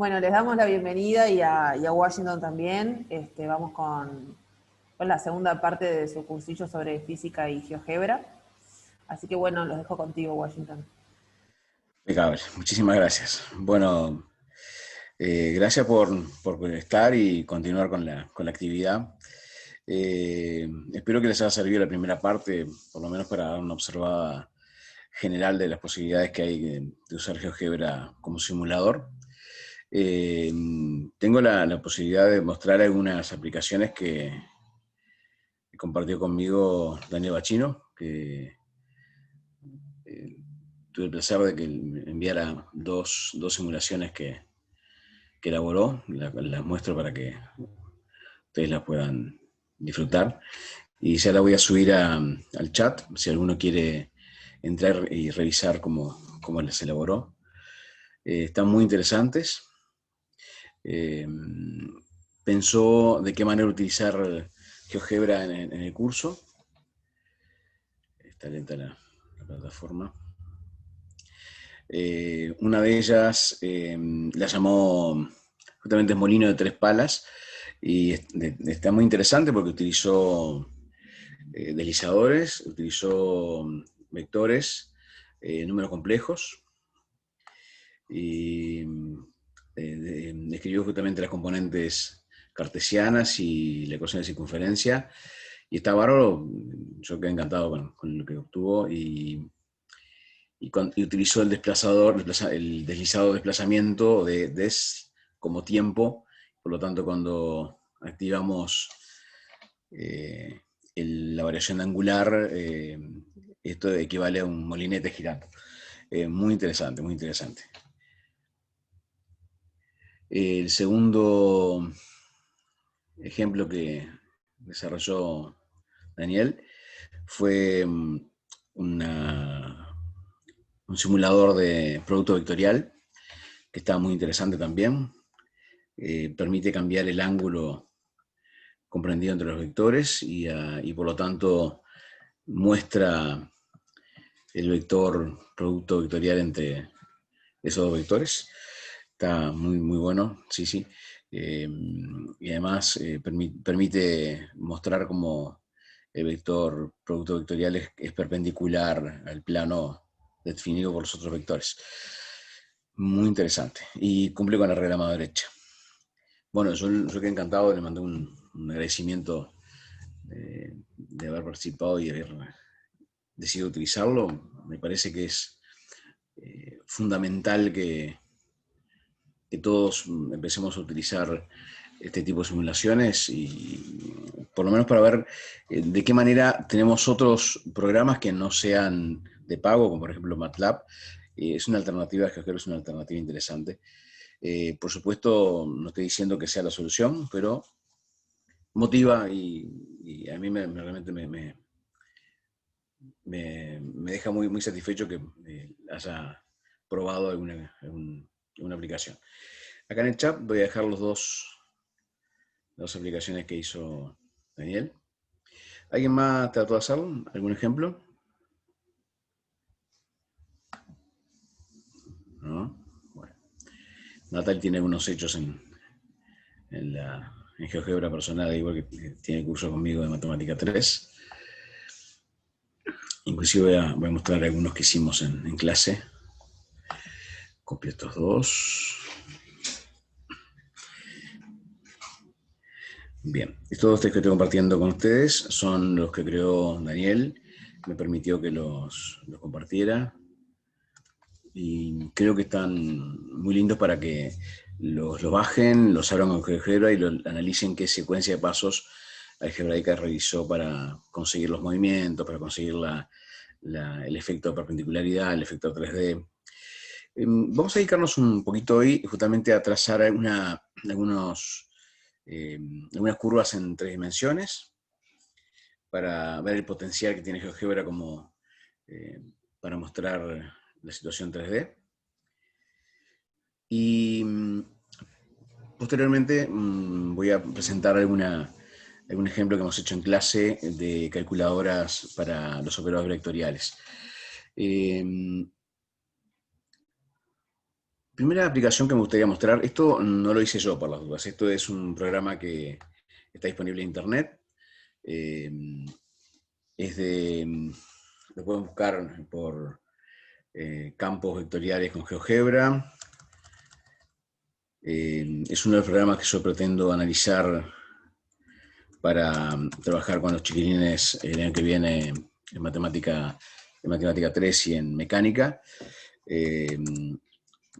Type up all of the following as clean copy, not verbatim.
Bueno, les damos la bienvenida y a Washington también. Vamos con la segunda parte de su cursillo sobre física y GeoGebra. Así que bueno, los dejo contigo, Washington. Impecable, muchísimas gracias. Bueno, gracias por estar y continuar con la actividad. Espero que les haya servido la primera parte, por lo menos para dar una observada general de las posibilidades que hay de usar GeoGebra como simulador. Eh, Tengo la posibilidad de mostrar algunas aplicaciones que compartió conmigo Daniel Bachino, que eh, tuve el placer de que me enviara dos simulaciones que elaboró. Las muestro para que ustedes las puedan disfrutar. Y ya la voy a subir al chat, si alguno quiere entrar y revisar cómo las elaboró. Están muy interesantes. Eh, Pensó de qué manera utilizar GeoGebra en el curso. Está lenta la plataforma. Una de ellas la llamó justamente Molino de Tres Palas y está muy interesante porque utilizó deslizadores, utilizó vectores, números complejos y describió justamente las componentes cartesianas y la ecuación de circunferencia. Y está bárbaro, yo quedé encantado con lo que obtuvo y utilizó el el deslizado desplazamiento de des como tiempo. Por lo tanto, cuando activamos eh, la variación angular, esto equivale a un molinete girando. Muy interesante, muy interesante. El segundo ejemplo que desarrolló Daniel fue un simulador de producto vectorial que está muy interesante también. Permite cambiar el ángulo comprendido entre los vectores y por lo tanto muestra el vector producto vectorial entre esos dos vectores. Está muy, muy bueno, sí, sí. Y además permite mostrar cómo el vector producto vectorial es perpendicular al plano definido por los otros vectores. Muy interesante. Y cumple con la regla mano derecha. Bueno, yo quedé encantado, le mandé un agradecimiento de haber participado y haber decidido utilizarlo. Me parece que es fundamental que todos empecemos a utilizar este tipo de simulaciones y por lo menos para ver de qué manera tenemos otros programas que no sean de pago, como por ejemplo MATLAB. Es una alternativa, GeoGebra es una alternativa interesante. Por supuesto, no estoy diciendo que sea la solución, pero motiva y a mí realmente me deja muy, muy satisfecho que haya probado alguna aplicación. Acá en el chat voy a dejar dos aplicaciones que hizo Daniel. ¿Alguien más trató de hacerlo? ¿Algún ejemplo? ¿No? Bueno. Natal tiene algunos hechos en GeoGebra personal, igual que tiene curso conmigo de Matemática 3. Inclusive voy a mostrar algunos que hicimos en clase. Copio estos dos. Bien, estos dos que estoy compartiendo con ustedes son los que creó Daniel. Me permitió que los compartiera. Y creo que están muy lindos para que los bajen, los abran con GeoGebra y lo analicen qué secuencia de pasos algebraica realizó para conseguir los movimientos, para conseguir el efecto de perpendicularidad, el efecto 3D. Vamos a dedicarnos un poquito hoy justamente a trazar algunas curvas en 3 dimensiones para ver el potencial que tiene GeoGebra para mostrar la situación 3D. Y posteriormente voy a presentar algún ejemplo que hemos hecho en clase de calculadoras para los operadores vectoriales. primera aplicación que me gustaría mostrar, esto no lo hice yo por las dudas, esto es un programa que está disponible en internet, lo pueden buscar por campos vectoriales con GeoGebra. Es uno de los programas que yo pretendo analizar para trabajar con los chiquilines el año que viene en matemática 3 y en mecánica,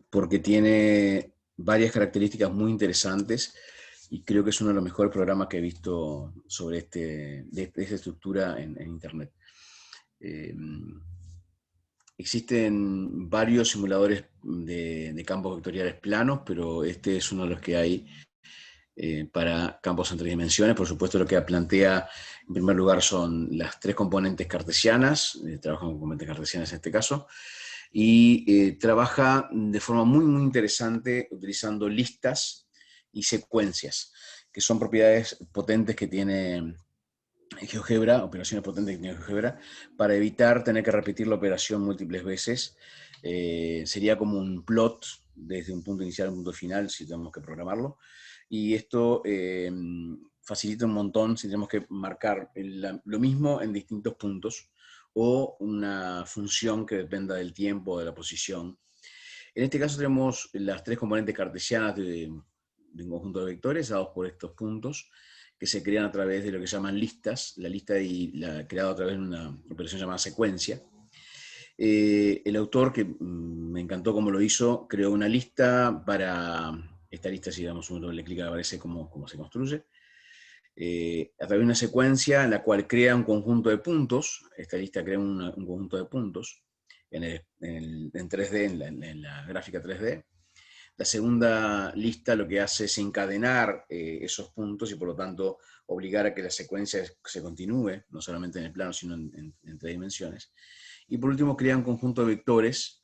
porque tiene varias características muy interesantes y creo que es uno de los mejores programas que he visto sobre esta estructura en Internet. Existen varios simuladores de campos vectoriales planos, pero este es uno de los que hay para campos en 3 dimensiones. Por supuesto, lo que plantea en primer lugar son las 3 componentes cartesianas, trabaja con componentes cartesianas en este caso, y trabaja de forma muy, muy interesante utilizando listas y secuencias, que son propiedades potentes que tiene GeoGebra, operaciones potentes que tiene GeoGebra, para evitar tener que repetir la operación múltiples veces. Sería como un plot desde un punto inicial a un punto final, si tenemos que programarlo. Y esto facilita un montón si tenemos que marcar lo mismo en distintos puntos, o una función que dependa del tiempo, de la posición. En este caso tenemos las 3 componentes cartesianas de un conjunto de vectores dados por estos puntos, que se crean a través de lo que llaman listas, la lista creada a través de una operación llamada secuencia. El autor, que me encantó cómo lo hizo, creó una lista para, esta lista, si damos un doble clic aparece cómo se construye, a través de una secuencia en la cual crea un conjunto de puntos. Esta lista crea un conjunto de puntos en 3D, en la gráfica 3D. La segunda lista lo que hace es encadenar esos puntos y por lo tanto obligar a que la secuencia se continúe, no solamente en el plano, sino en 3 dimensiones. Y por último crea un conjunto de vectores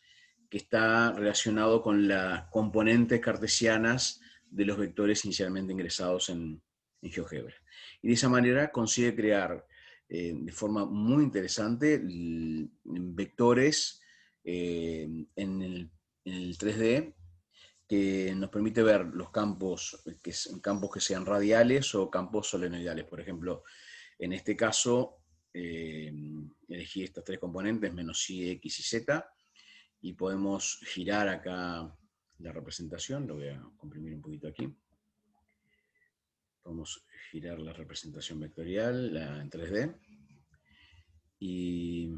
que está relacionado con las componentes cartesianas de los vectores inicialmente ingresados en GeoGebra. Y de esa manera consigue crear de forma muy interesante vectores en el 3D, que nos permite ver los campos que sean radiales o campos solenoidales. Por ejemplo, en este caso, elegí estas 3 componentes, menos y, x y z, y podemos girar acá la representación. Lo voy a comprimir un poquito aquí. Podemos girar la representación vectorial en 3D. Y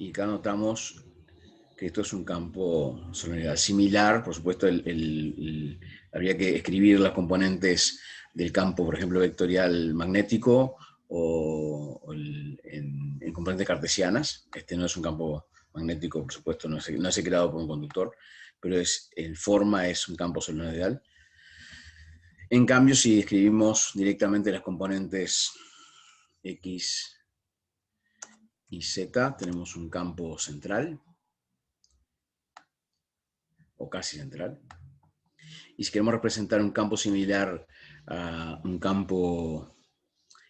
acá notamos que esto es un campo solenoidal similar. Por supuesto, habría que escribir las componentes del campo, por ejemplo, vectorial magnético o en componentes cartesianas. Este no es un campo magnético, por supuesto, no es creado por un conductor, pero en forma es un campo solenoidal. En cambio, si escribimos directamente las componentes X y Z, tenemos un campo central, o casi central. Y si queremos representar un campo similar a un campo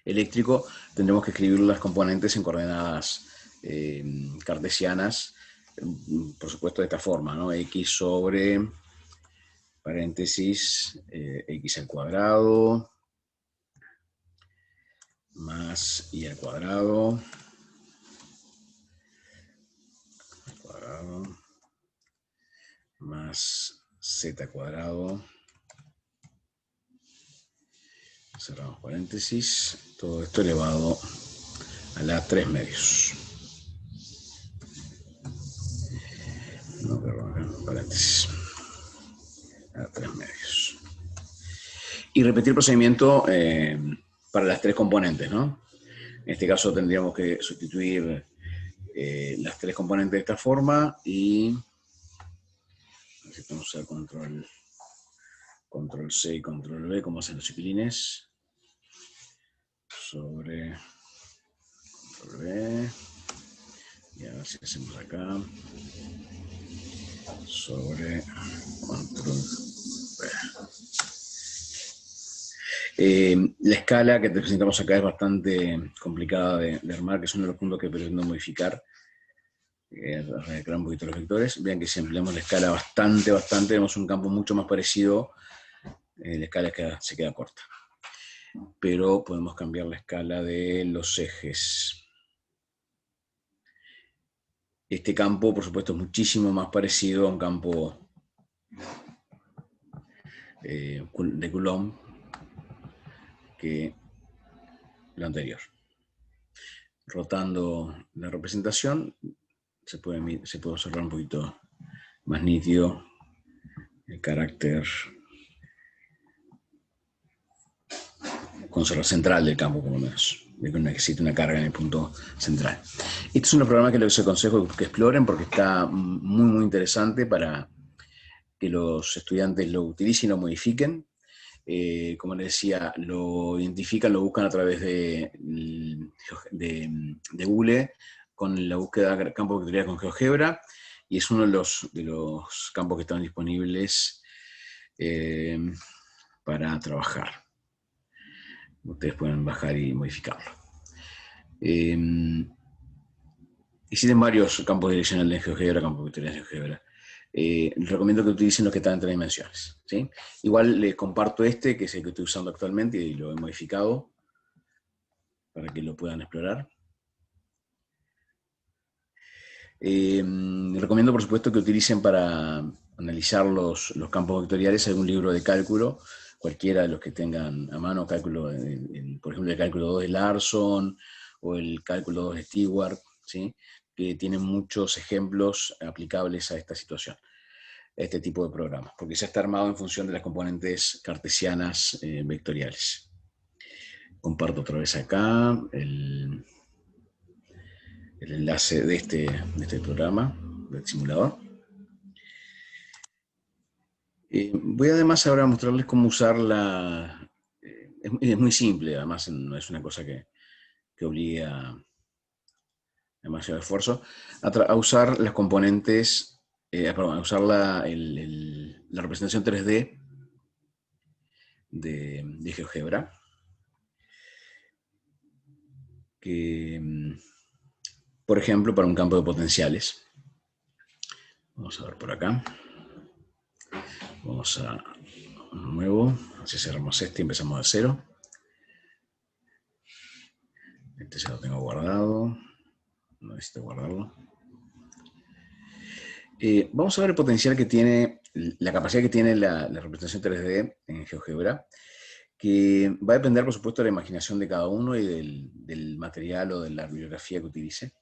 eléctrico, tendremos que escribir las componentes en coordenadas cartesianas, por supuesto de esta forma, ¿no? X sobre, paréntesis, x al cuadrado, más y al cuadrado, más z cuadrado, cerramos paréntesis, todo esto elevado a la 3 medios. No, perdón, paréntesis. A 3 medios. Y repetir el procedimiento para las 3 componentes, ¿no? En este caso tendríamos que sustituir las 3 componentes de esta forma y necesitamos usar control C y control V, como hacen los chiquilines, sobre control V, y a ver si hacemos acá, sobre control V. La escala que te presentamos acá es bastante complicada de armar, que es uno de los puntos que pretendo modificar. recrear un poquito los vectores. Vean que si ampliamos la escala bastante, tenemos un campo mucho más parecido. La escala se queda corta. Pero podemos cambiar la escala de los ejes. Este campo, por supuesto, es muchísimo más parecido a un campo de Coulomb que lo anterior. Rotando la representación, se puede observar un poquito más nítido el carácter central del campo, por lo menos, de que existe una carga en el punto central. Este es un programa que les aconsejo que exploren porque está muy, muy interesante para que los estudiantes lo utilicen y lo modifiquen. Como les decía, lo identifican, lo buscan a través de Google con la búsqueda de campo vectorial con GeoGebra, y es uno de los campos que están disponibles para trabajar. Ustedes pueden bajar y modificarlo. Existen varios campos direccionales en GeoGebra, campos vectoriales en GeoGebra. Les recomiendo que utilicen los que están en 3 dimensiones, ¿sí? Igual les comparto este, que es el que estoy usando actualmente y lo he modificado para que lo puedan explorar. Les recomiendo, por supuesto, que utilicen para analizar los campos vectoriales algún libro de cálculo, cualquiera de los que tengan a mano, cálculo, por ejemplo, el cálculo 2 de Larson o el cálculo 2 de Stewart, ¿sí? Que tienen muchos ejemplos aplicables a esta situación, a este tipo de programas, porque ya está armado en función de las componentes cartesianas vectoriales. Comparto otra vez acá el enlace de este programa, del simulador. Voy además ahora a mostrarles cómo usar es muy simple, además no es una cosa que obligue a demasiado esfuerzo, a usar las componentes, a usar la representación 3D de GeoGebra, que, por ejemplo, para un campo de potenciales. Vamos a ver por acá. Vamos a uno nuevo, así cerramos este y empezamos de 0. Este ya lo tengo guardado, no necesito guardarlo. Vamos a ver el potencial que tiene, la capacidad que tiene la representación 3D en GeoGebra, que va a depender, por supuesto, de la imaginación de cada uno y del material o de la bibliografía que utilice.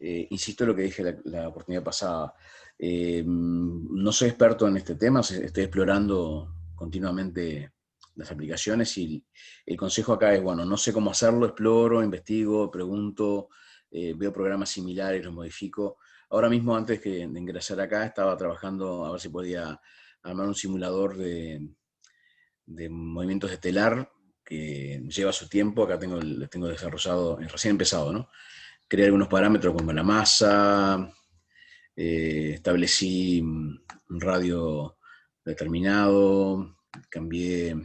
Insisto en lo que dije la oportunidad pasada. No soy experto en este tema, estoy explorando continuamente las aplicaciones y el consejo acá es, bueno, no sé cómo hacerlo, exploro, investigo, pregunto, veo programas similares, los modifico. Ahora mismo, antes de ingresar acá, estaba trabajando a ver si podía armar un simulador de movimientos estelar que lleva su tiempo. Acá lo tengo desarrollado, recién empezado, ¿no? Creé algunos parámetros como la masa, establecí un radio determinado, cambié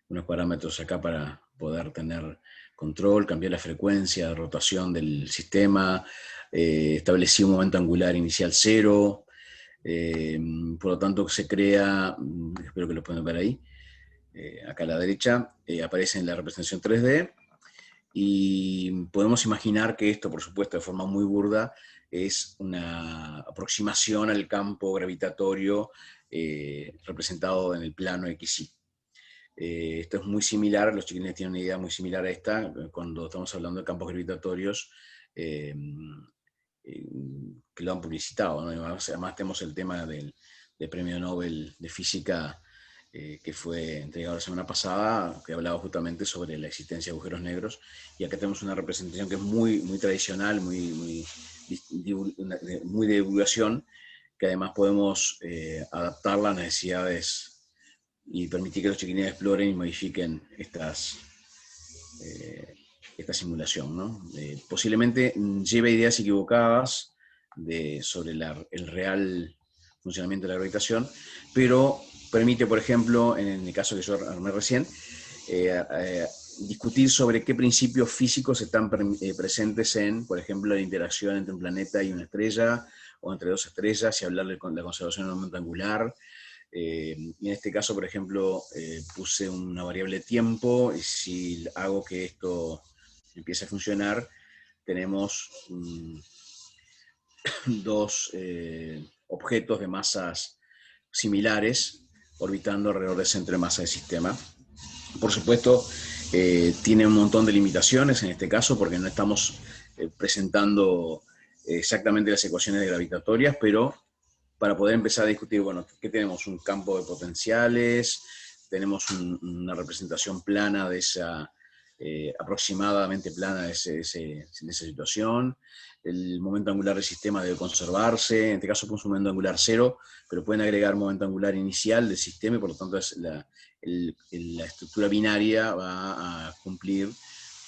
unos parámetros acá para poder tener control, cambié la frecuencia de rotación del sistema, establecí un momento angular inicial 0, por lo tanto se crea, espero que lo puedan ver ahí, acá a la derecha, aparece en la representación 3D, y podemos imaginar que esto, por supuesto, de forma muy burda, es una aproximación al campo gravitatorio representado en el plano XY. Esto es muy similar, los chiquilines tienen una idea muy similar a esta, cuando estamos hablando de campos gravitatorios que lo han publicitado, ¿no? Además tenemos el tema del Premio Nobel de Física que fue entregado la semana pasada, que hablaba justamente sobre la existencia de agujeros negros, y acá tenemos una representación que es muy, muy tradicional, muy de divulgación, que además podemos adaptarla a las necesidades y permitir que los chiquilines exploren y modifiquen esta simulación, ¿no? Posiblemente lleve ideas equivocadas sobre el real funcionamiento de la gravitación, pero permite, por ejemplo, en el caso que yo armé recién, discutir sobre qué principios físicos están presentes en, por ejemplo, la interacción entre un planeta y una estrella, o entre dos estrellas, y hablar de la conservación del momento angular. Y en este caso, por ejemplo, puse una variable tiempo, y si hago que esto empiece a funcionar, tenemos dos objetos de masas similares orbitando alrededor del centro de masa del sistema. Por supuesto, tiene un montón de limitaciones en este caso, porque no estamos presentando exactamente las ecuaciones gravitatorias, pero para poder empezar a discutir, bueno, ¿qué tenemos? Un campo de potenciales, tenemos una representación plana de esa, aproximadamente plana de esa situación. El momento angular del sistema debe conservarse, en este caso puso un momento angular 0, pero pueden agregar momento angular inicial del sistema, y por lo tanto la estructura binaria va a cumplir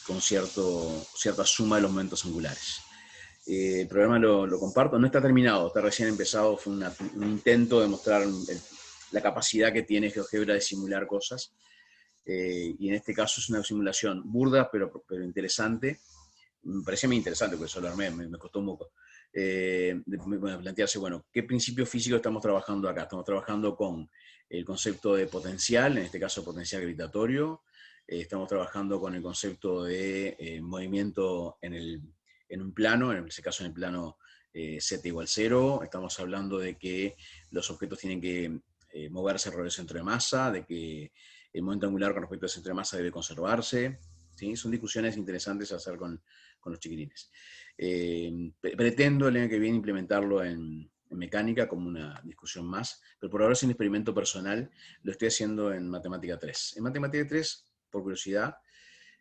con cierta suma de los momentos angulares. El programa lo comparto, no está terminado, está recién empezado, fue un intento de mostrar la capacidad que tiene GeoGebra de simular cosas, y en este caso es una simulación burda, pero interesante. Me parecía muy interesante, porque eso lo armé, me costó un poco. Plantearse, bueno, ¿qué principio físico estamos trabajando acá? Estamos trabajando con el concepto de potencial, en este caso potencial gravitatorio. Estamos trabajando con el concepto de movimiento en un plano, en ese caso en el plano z igual 0. Estamos hablando de que los objetos tienen que moverse alrededor del centro de masa, de que el momento angular con respecto al centro de masa debe conservarse. ¿Sí? Son discusiones interesantes a hacer con los chiquilines. Pretendo el año que viene implementarlo en mecánica como una discusión más, pero por ahora es un experimento personal, lo estoy haciendo en Matemática 3. En Matemática 3, por curiosidad,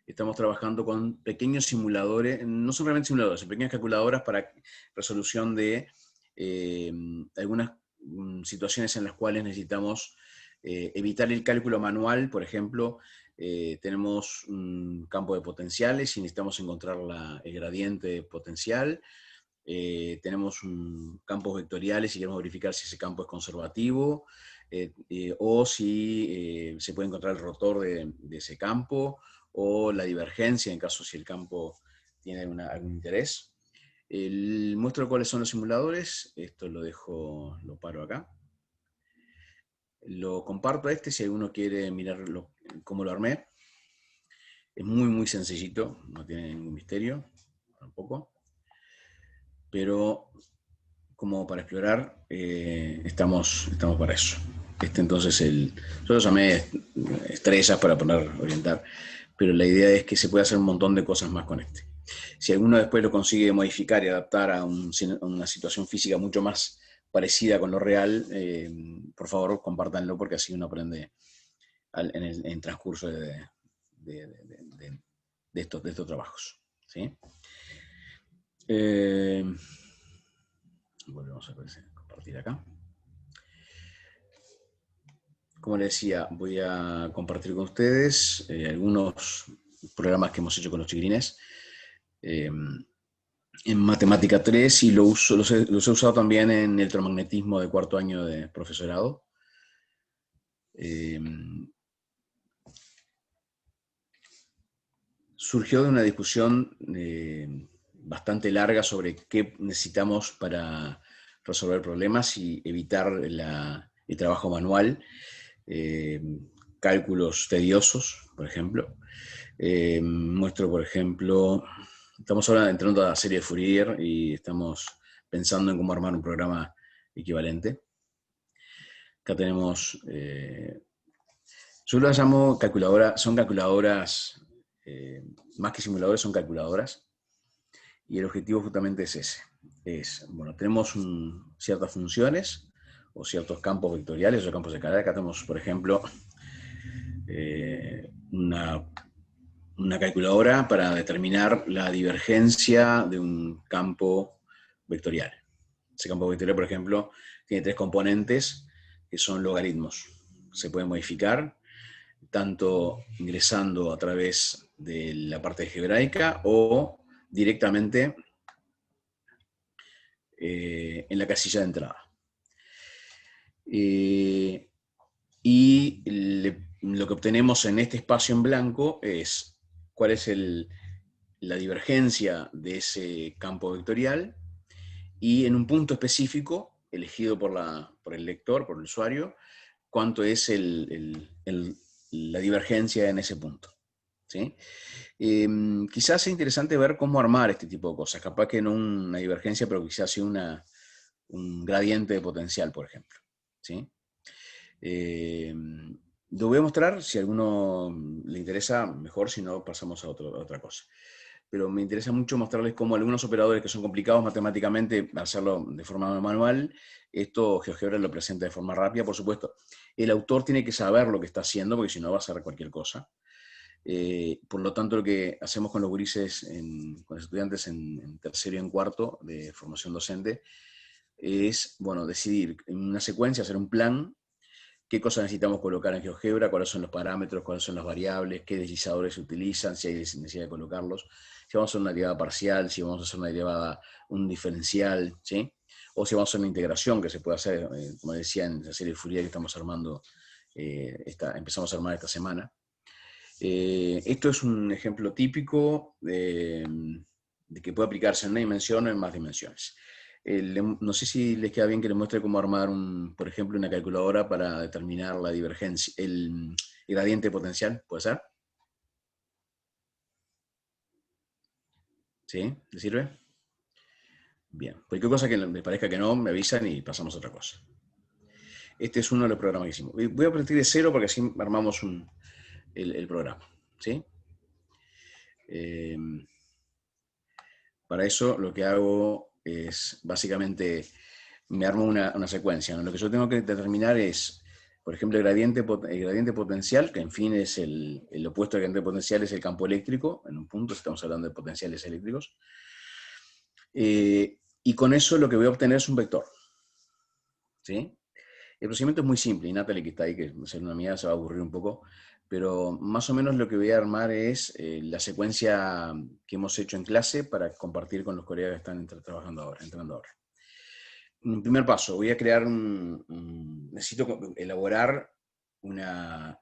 estamos trabajando con pequeños simuladores, no son realmente simuladores, son pequeñas calculadoras para resolución de algunas situaciones en las cuales necesitamos evitar el cálculo manual. Por ejemplo, tenemos un campo de potenciales y necesitamos encontrar el gradiente potencial. Tenemos campos vectoriales y queremos verificar si ese campo es conservativo, o si se puede encontrar el rotor de ese campo, o la divergencia en caso si el campo tiene algún interés. Muestro cuáles son los simuladores, esto lo paro acá. Lo comparto a si alguno quiere mirar cómo lo armé. Es muy, muy sencillito, no tiene ningún misterio, tampoco. Pero como para explorar, estamos para eso. Entonces, yo lo llamé estrellas para orientar, pero la idea es que se puede hacer un montón de cosas más con este. Si alguno después lo consigue modificar y adaptar a una situación física mucho más parecida con lo real, por favor compártanlo, porque así uno aprende en transcurso de estos trabajos. ¿Sí? Volvemos a compartir acá. Como les decía, voy a compartir con ustedes algunos programas que hemos hecho con los chiquilines en Matemática 3, y los he usado también en electromagnetismo de cuarto año de profesorado. Surgió de una discusión bastante larga sobre qué necesitamos para resolver problemas y evitar el trabajo manual, cálculos tediosos, por ejemplo. Muestro, por ejemplo, estamos ahora entrando a la serie de Fourier y estamos pensando en cómo armar un programa equivalente. Acá tenemos, yo lo llamo calculadora, son calculadoras, más que simuladores, son calculadoras, y el objetivo justamente es ese. Bueno, tenemos ciertas funciones o ciertos campos vectoriales o campos de escalar. Acá tenemos, por ejemplo, una calculadora para determinar la divergencia de un campo vectorial. Ese campo vectorial, por ejemplo, tiene 3 componentes que son logaritmos. Se pueden modificar tanto ingresando a través de la parte algebraica o directamente en la casilla de entrada. Y lo que obtenemos en este espacio en blanco es cuál es la divergencia de ese campo vectorial, y en un punto específico, elegido por el lector, por el usuario, cuánto es la divergencia en ese punto. ¿Sí? Quizás sea interesante ver cómo armar este tipo de cosas. Capaz que no una divergencia, pero quizás sí un gradiente de potencial, por ejemplo. ¿Sí? Lo voy a mostrar, si a alguno le interesa, mejor, si no pasamos a otra cosa. Pero me interesa mucho mostrarles cómo algunos operadores que son complicados matemáticamente, hacerlo de forma manual, esto GeoGebra lo presenta de forma rápida, por supuesto. El autor tiene que saber lo que está haciendo, porque si no va a hacer cualquier cosa. Por lo tanto, lo que hacemos con los gurises, con los estudiantes en tercero y en cuarto de formación docente, es, bueno, decidir en una secuencia, hacer un plan, qué cosas necesitamos colocar en GeoGebra, cuáles son los parámetros, cuáles son las variables, qué deslizadores se utilizan, si hay necesidad de colocarlos, si vamos a hacer una derivada parcial, si vamos a hacer una derivada, un diferencial, ¿sí? O si vamos a hacer una integración que se puede hacer, como decía, en la serie de Fourier que estamos armando, empezamos a armar esta semana. Esto es un ejemplo típico de que puede aplicarse en una dimensión o en más dimensiones. No sé si les queda bien que les muestre cómo armar, por ejemplo, una calculadora para determinar la divergencia, el gradiente potencial, ¿puede ser? ¿Sí? ¿Les sirve? Bien. Cualquier cosa que les parezca que no, me avisan y pasamos a otra cosa. Este es uno de los programas que hicimos. Voy a partir de cero porque así armamos el programa. ¿Sí? Para eso lo que hago es, básicamente, me armo una secuencia, ¿no? Lo que yo tengo que determinar es, por ejemplo, el gradiente potencial, que en fin es el opuesto del gradiente potencial, es el campo eléctrico, en un punto, estamos hablando de potenciales eléctricos. Y con eso lo que voy a obtener es un vector. ¿Sí? El procedimiento es muy simple, y Natalie, que está ahí, que es una mía, se va a aburrir un poco, pero más o menos lo que voy a armar es la secuencia que hemos hecho en clase para compartir con los colegas que están trabajando ahora, entrando ahora. En primer paso, voy a crear necesito elaborar,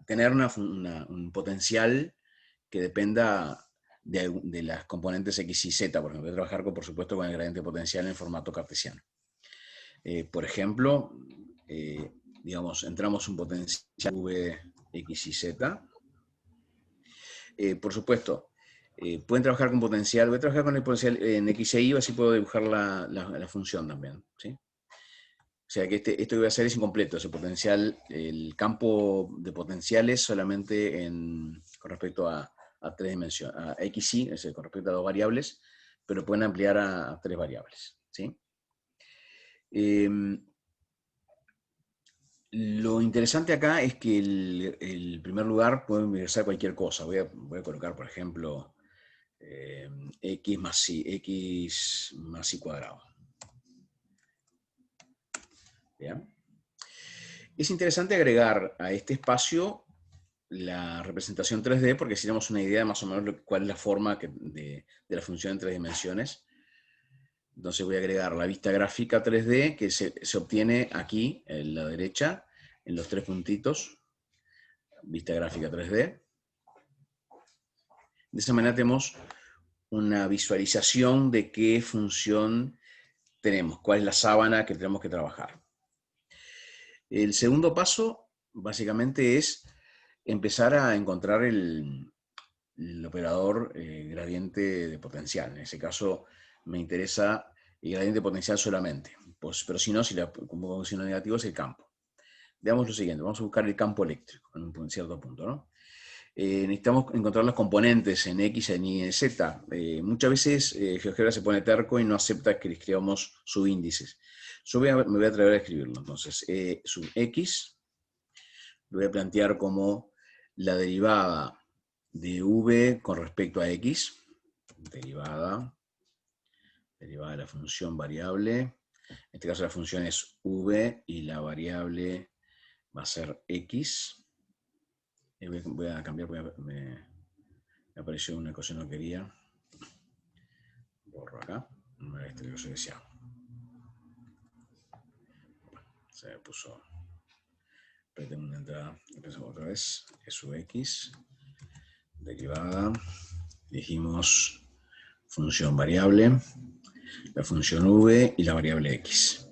tener un potencial que dependa de las componentes X y Z. Por ejemplo, voy a trabajar, por supuesto, con el gradiente potencial en formato cartesiano. Por ejemplo, digamos, entramos un potencial V, X y Z. Por supuesto, pueden trabajar con potencial, voy a trabajar con el potencial en X e Y, así puedo dibujar la función también, ¿sí? O sea que esto que voy a hacer es incompleto, ese potencial, el campo de potenciales solamente con respecto a tres dimensiones, a X, Y, es decir, con respecto a dos variables, pero pueden ampliar a tres variables, ¿sí? Lo interesante acá es que el primer lugar puede ingresar cualquier cosa. Voy a colocar, por ejemplo, X más Y cuadrado. ¿Bien? Es interesante agregar a este espacio la representación 3D porque si tenemos una idea de más o menos cuál es la forma de la función en tres dimensiones. Entonces voy a agregar la vista gráfica 3D que se obtiene aquí, en la derecha, en los tres puntitos. Vista gráfica 3D. De esa manera tenemos una visualización de qué función tenemos, cuál es la sábana que tenemos que trabajar. El segundo paso, básicamente, es empezar a encontrar el operador gradiente de potencial. En ese caso, me interesa el gradiente potencial solamente. Pues, pero si no, como signo negativo es el campo. Veamos lo siguiente, vamos a buscar el campo eléctrico en un cierto punto, ¿no? Necesitamos encontrar los componentes en X, en Y, en Z. Muchas veces GeoGebra se pone terco y no acepta que le escribamos subíndices. Yo me voy a atrever a escribirlo. Entonces, sub X lo voy a plantear como la derivada de V con respecto a X. Derivada de la función variable. En este caso la función es V y la variable va a ser X. Voy a cambiar porque me apareció una cosa que no quería. Borro acá. Este que yo decía. Se me puso. Tengo una entrada. Empezamos otra vez. Es su X. Derivada Elegimos función variable, la función v y la variable x.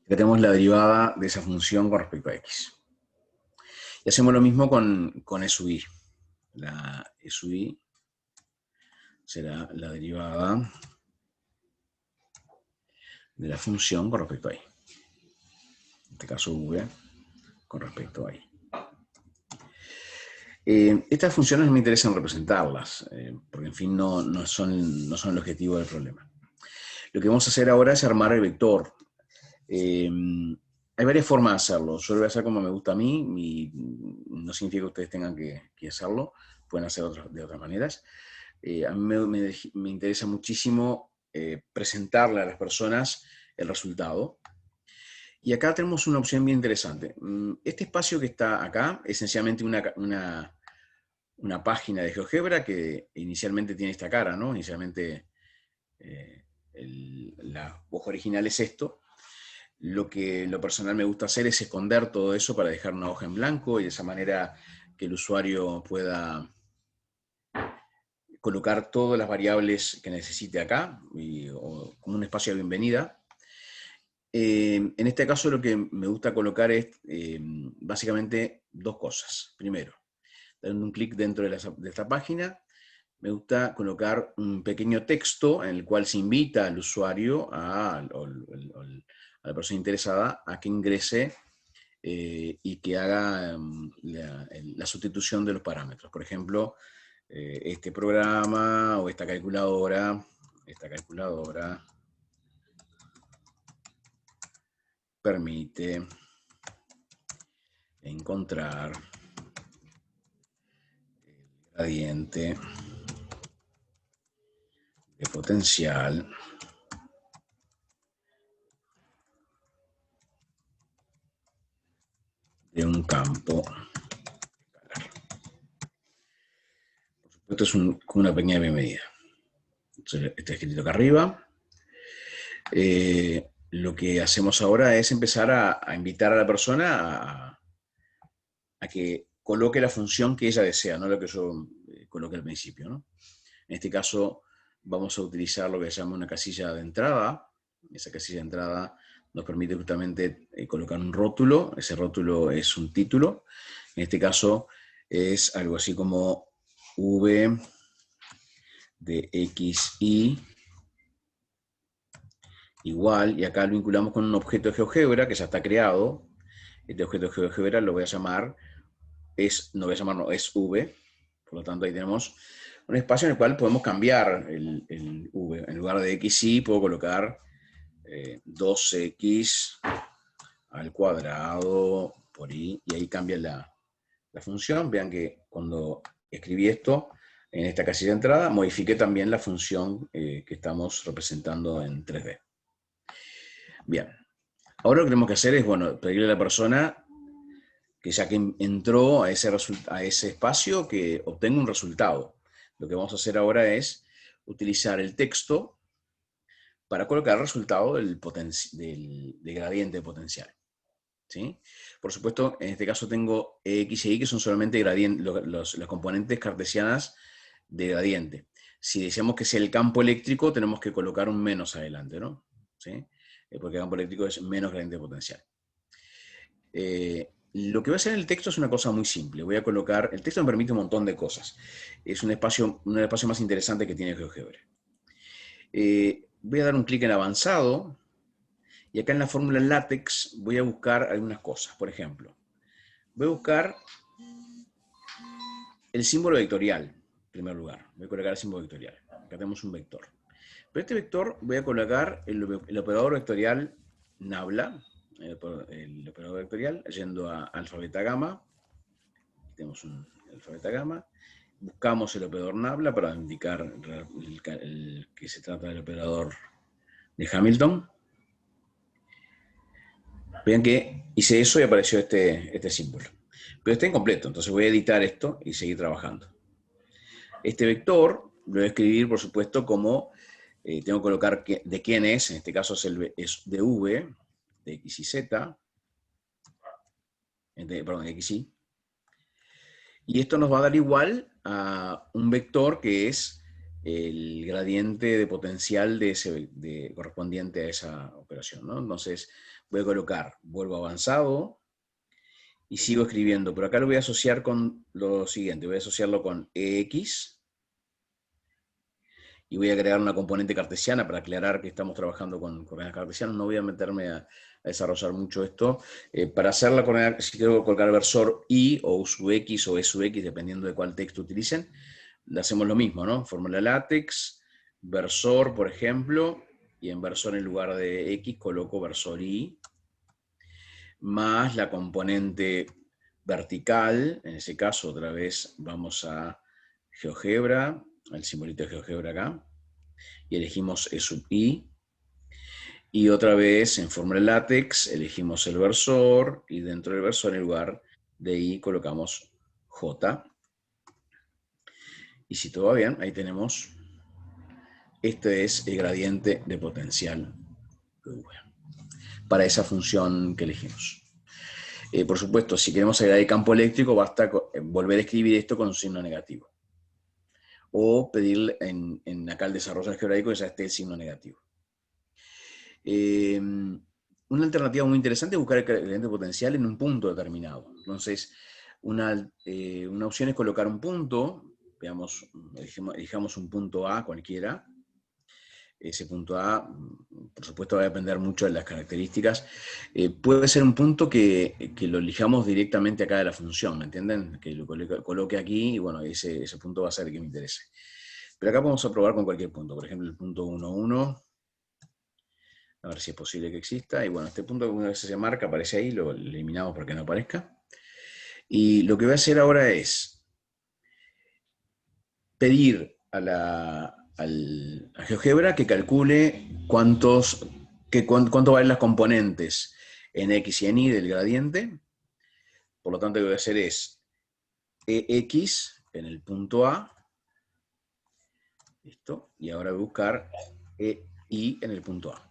Ya tenemos la derivada de esa función con respecto a x. Y hacemos lo mismo con e sub i. La e sub i será la derivada de la función con respecto a y. En este caso v con respecto a y. Estas funciones me interesan representarlas, porque en fin no son el objetivo del problema. Lo que vamos a hacer ahora es armar el vector. Hay varias formas de hacerlo. Yo lo voy a hacer como me gusta a mí, y no significa que ustedes tengan que hacerlo, pueden hacerlo de otras maneras. A mí me interesa muchísimo presentarle a las personas el resultado. Y acá tenemos una opción bien interesante. Este espacio que está acá es esencialmente una página de GeoGebra que inicialmente tiene esta cara, ¿no? Inicialmente la hoja original es esto. Lo que en lo personal me gusta hacer es esconder todo eso para dejar una hoja en blanco y de esa manera que el usuario pueda colocar todas las variables que necesite acá, o como un espacio de bienvenida. En este caso lo que me gusta colocar es básicamente dos cosas. Primero, dando un clic dentro de esta página, me gusta colocar un pequeño texto en el cual se invita al usuario, a la persona interesada, a que ingrese y que haga la sustitución de los parámetros. Por ejemplo, este programa o esta calculadora permite encontrar el gradiente de potencial de un campo escalar. Por supuesto, es como una pequeña bienvenida. Entonces, está escrito acá arriba. Lo que hacemos ahora es empezar a invitar a la persona a que coloque la función que ella desea, no lo que yo coloque al principio, ¿no? En este caso vamos a utilizar lo que se llama una casilla de entrada. Esa casilla de entrada nos permite justamente colocar un rótulo. Ese rótulo es un título. En este caso es algo así como v de xy igual, y acá lo vinculamos con un objeto de GeoGebra que ya está creado. Este objeto de GeoGebra lo voy a llamar, es v, por lo tanto ahí tenemos un espacio en el cual podemos cambiar el v. En lugar de xy puedo colocar 2x al cuadrado por y, y ahí cambia la función. Vean que cuando escribí esto en esta casilla de entrada, modifiqué también la función que estamos representando en 3D. Bien, ahora lo que tenemos que hacer es, bueno, pedirle a la persona que ya que entró a ese espacio, que obtenga un resultado. Lo que vamos a hacer ahora es utilizar el texto para colocar el resultado del gradiente de potencial. ¿Sí? Por supuesto, en este caso tengo x y y, que son solamente las componentes cartesianas de gradiente. Si deseamos que sea el campo eléctrico, tenemos que colocar un menos adelante, ¿no? ¿Sí? Porque el campo eléctrico es menos gradiente de potencial. Lo que voy a hacer en el texto es una cosa muy simple. Voy a colocar, el texto me permite un montón de cosas. Es un espacio más interesante que tiene GeoGebra. Voy a dar un clic en avanzado, y acá en la fórmula en LaTeX voy a buscar algunas cosas. Por ejemplo, voy a buscar el símbolo vectorial, en primer lugar. Voy a colocar el símbolo vectorial. Acá tenemos un vector. Pero este vector voy a colocar el operador vectorial nabla, el operador vectorial, yendo a alfa, beta, gamma. Tenemos un alfa, beta, gamma. Buscamos el operador nabla para indicar que se trata del operador de Hamilton. Vean que hice eso y apareció este símbolo. Pero está incompleto, entonces voy a editar esto y seguir trabajando. Este vector lo voy a escribir, por supuesto, como tengo que colocar de quién es. En este caso es de v, de x y z, perdón, de x y. Y esto nos va a dar igual a un vector que es el gradiente de potencial correspondiente a esa operación, ¿no? Entonces voy a colocar, vuelvo avanzado, y sigo escribiendo, pero acá lo voy a asociar con lo siguiente, voy a asociarlo con EX, y voy a agregar una componente cartesiana para aclarar que estamos trabajando con coordenadas cartesianas. No voy a meterme a desarrollar mucho esto. Para hacer la coordenada, si quiero colocar versor I o U sub X o E sub X, dependiendo de cuál texto utilicen, le hacemos lo mismo, ¿no? Fórmula LaTeX, versor, por ejemplo, y en versor en lugar de X coloco versor I, más la componente vertical, en ese caso otra vez vamos a GeoGebra, el simbolito de GeoGebra acá, y elegimos E sub I, y otra vez en fórmula LaTeX elegimos el versor, y dentro del versor en lugar de I colocamos J, y si todo va bien, ahí tenemos, este es el gradiente de potencial para esa función que elegimos. Por supuesto, si queremos agregar el campo eléctrico, basta volver a escribir esto con un signo negativo. O pedir acá el desarrollo algebraico que ya esté el signo negativo. Una alternativa muy interesante es buscar el gradiente potencial en un punto determinado. Entonces, una opción es colocar un punto, veamos, elijamos un punto A cualquiera. Ese punto A, por supuesto, va a depender mucho de las características. Puede ser un punto que lo elijamos directamente acá de la función, ¿me entienden? Que lo coloque aquí y bueno, ese punto va a ser el que me interese. Pero acá vamos a probar con cualquier punto. Por ejemplo, el punto 1, 1. A ver si es posible que exista. Y bueno, este punto que una vez se marca, aparece ahí, lo eliminamos para que no aparezca. Y lo que voy a hacer ahora es pedir a GeoGebra que calcule cuánto valen las componentes en X y en Y del gradiente. Por lo tanto, lo que voy a hacer es EX en el punto A. Listo. Y ahora voy a buscar EY en el punto A.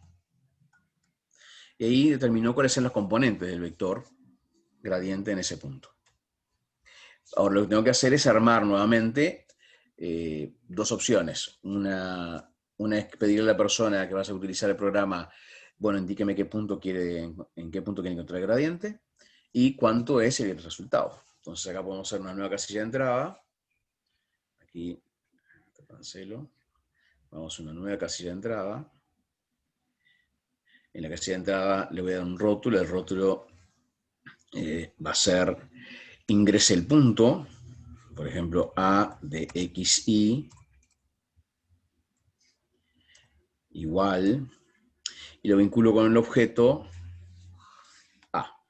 Y ahí determinó cuáles son las componentes del vector gradiente en ese punto. Ahora lo que tengo que hacer es armar nuevamente dos opciones. Una es pedirle a la persona que vas a utilizar el programa, bueno, indíqueme en qué punto quiere encontrar el gradiente y cuánto es el resultado. Entonces acá podemos hacer una nueva casilla de entrada. Aquí, te cancelo. Vamos a una nueva casilla de entrada. En la casilla de entrada le voy a dar un rótulo. El rótulo va a ser ingrese el punto, por ejemplo, A de XY igual, y lo vinculo con el objeto A.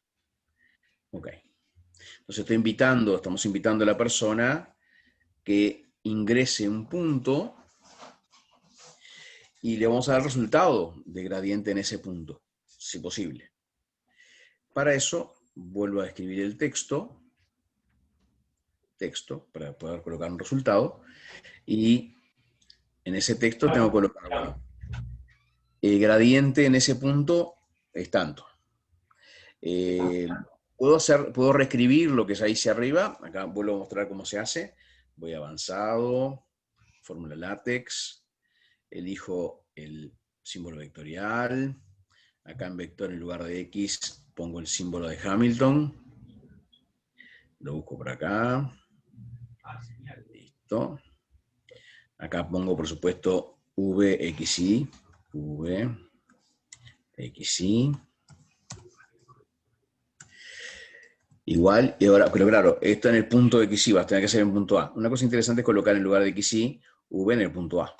Ok. Entonces estamos invitando a la persona que ingrese un punto y le vamos a dar el resultado de gradiente en ese punto, si posible. Para eso, vuelvo a escribir el texto para poder colocar un resultado, y en ese texto tengo que colocar, bueno, el gradiente en ese punto es tanto. Puedo reescribir lo que ya hice arriba. Acá vuelvo a mostrar cómo se hace. Voy avanzado, fórmula LaTeX, elijo el símbolo vectorial. Acá en vector, en lugar de X, pongo el símbolo de Hamilton. Lo busco por acá. Listo. Acá pongo, por supuesto, VXY. VXY. Igual, y ahora, pero claro, esto en el punto de XY va a tener que ser en punto A. Una cosa interesante es colocar en lugar de XY, V en el punto A.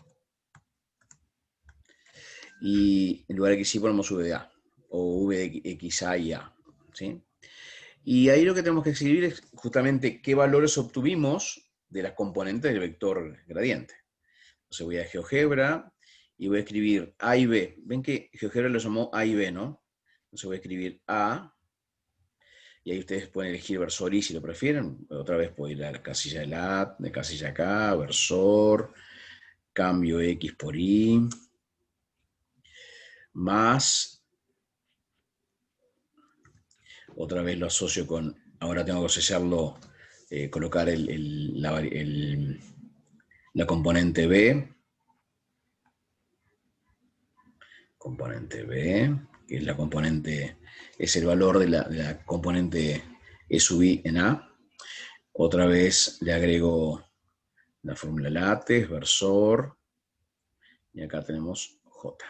Y en lugar de XY ponemos V de A, o V de XA y A. ¿Sí? Y ahí lo que tenemos que escribir es justamente qué valores obtuvimos de las componentes del vector gradiente. Entonces voy a GeoGebra y voy a escribir A y B. Ven que GeoGebra lo llamó A y B, ¿no? Entonces voy a escribir A, y ahí ustedes pueden elegir versor Y si lo prefieren. Otra vez puedo ir a la casilla de casilla acá, versor, cambio X por Y, más, otra vez lo asocio con, ahora tengo que asociarlo colocar la componente B, que es la componente, es el valor de la componente E sub I en A. Otra vez le agrego la fórmula látex, versor, y acá tenemos J.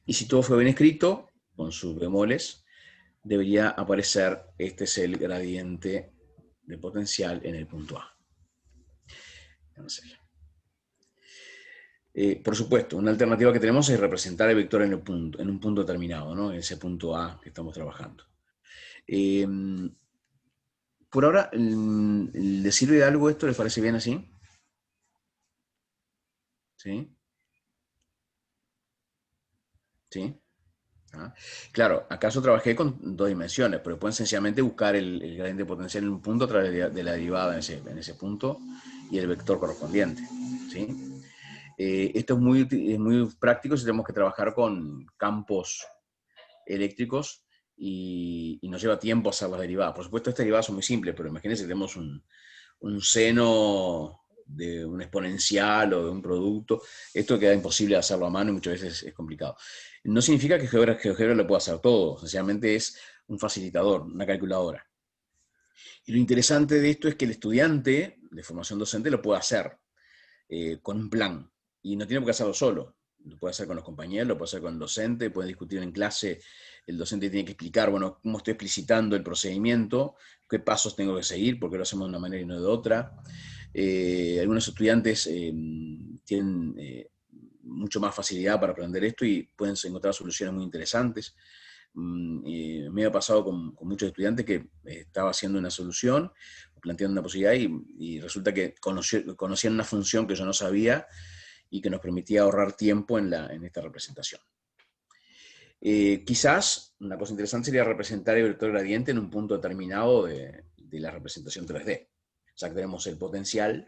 Y si todo fue bien escrito, con sus bemoles, debería aparecer, este es el gradiente de potencial en el punto A. Cancela. Por supuesto, una alternativa que tenemos es representar el vector en un punto determinado, ¿no? En ese punto A que estamos trabajando. Por ahora, ¿le sirve de algo esto? ¿Les parece bien así? ¿Sí? ¿Sí? ¿Ah? Claro, acaso trabajé con dos dimensiones, pero pueden sencillamente buscar el gradiente potencial en un punto a través de la derivada en ese punto y el vector correspondiente. ¿Sí? Esto es muy práctico si tenemos que trabajar con campos eléctricos y nos lleva tiempo hacer las derivadas. Por supuesto, estas derivadas son muy simples, pero imagínense que tenemos un seno de un exponencial o de un producto. Esto queda imposible hacerlo a mano y muchas veces es complicado. No significa que GeoGebra lo pueda hacer todo, sencillamente es un facilitador, una calculadora. Y lo interesante de esto es que el estudiante de formación docente lo puede hacer con un plan. Y no tiene por qué hacerlo solo. Lo puede hacer con los compañeros, lo puede hacer con el docente, puede discutir en clase. El docente tiene que explicar, bueno, cómo estoy explicitando el procedimiento, qué pasos tengo que seguir, por qué lo hacemos de una manera y no de otra. Algunos estudiantes tienen mucho más facilidad para aprender esto y pueden encontrar soluciones muy interesantes. Me ha pasado con muchos estudiantes que estaba haciendo una solución, planteando una posibilidad y resulta que conocían una función que yo no sabía y que nos permitía ahorrar tiempo en esta representación. Quizás una cosa interesante sería representar el vector gradiente en un punto determinado de la representación 3D. Ya que tenemos el potencial,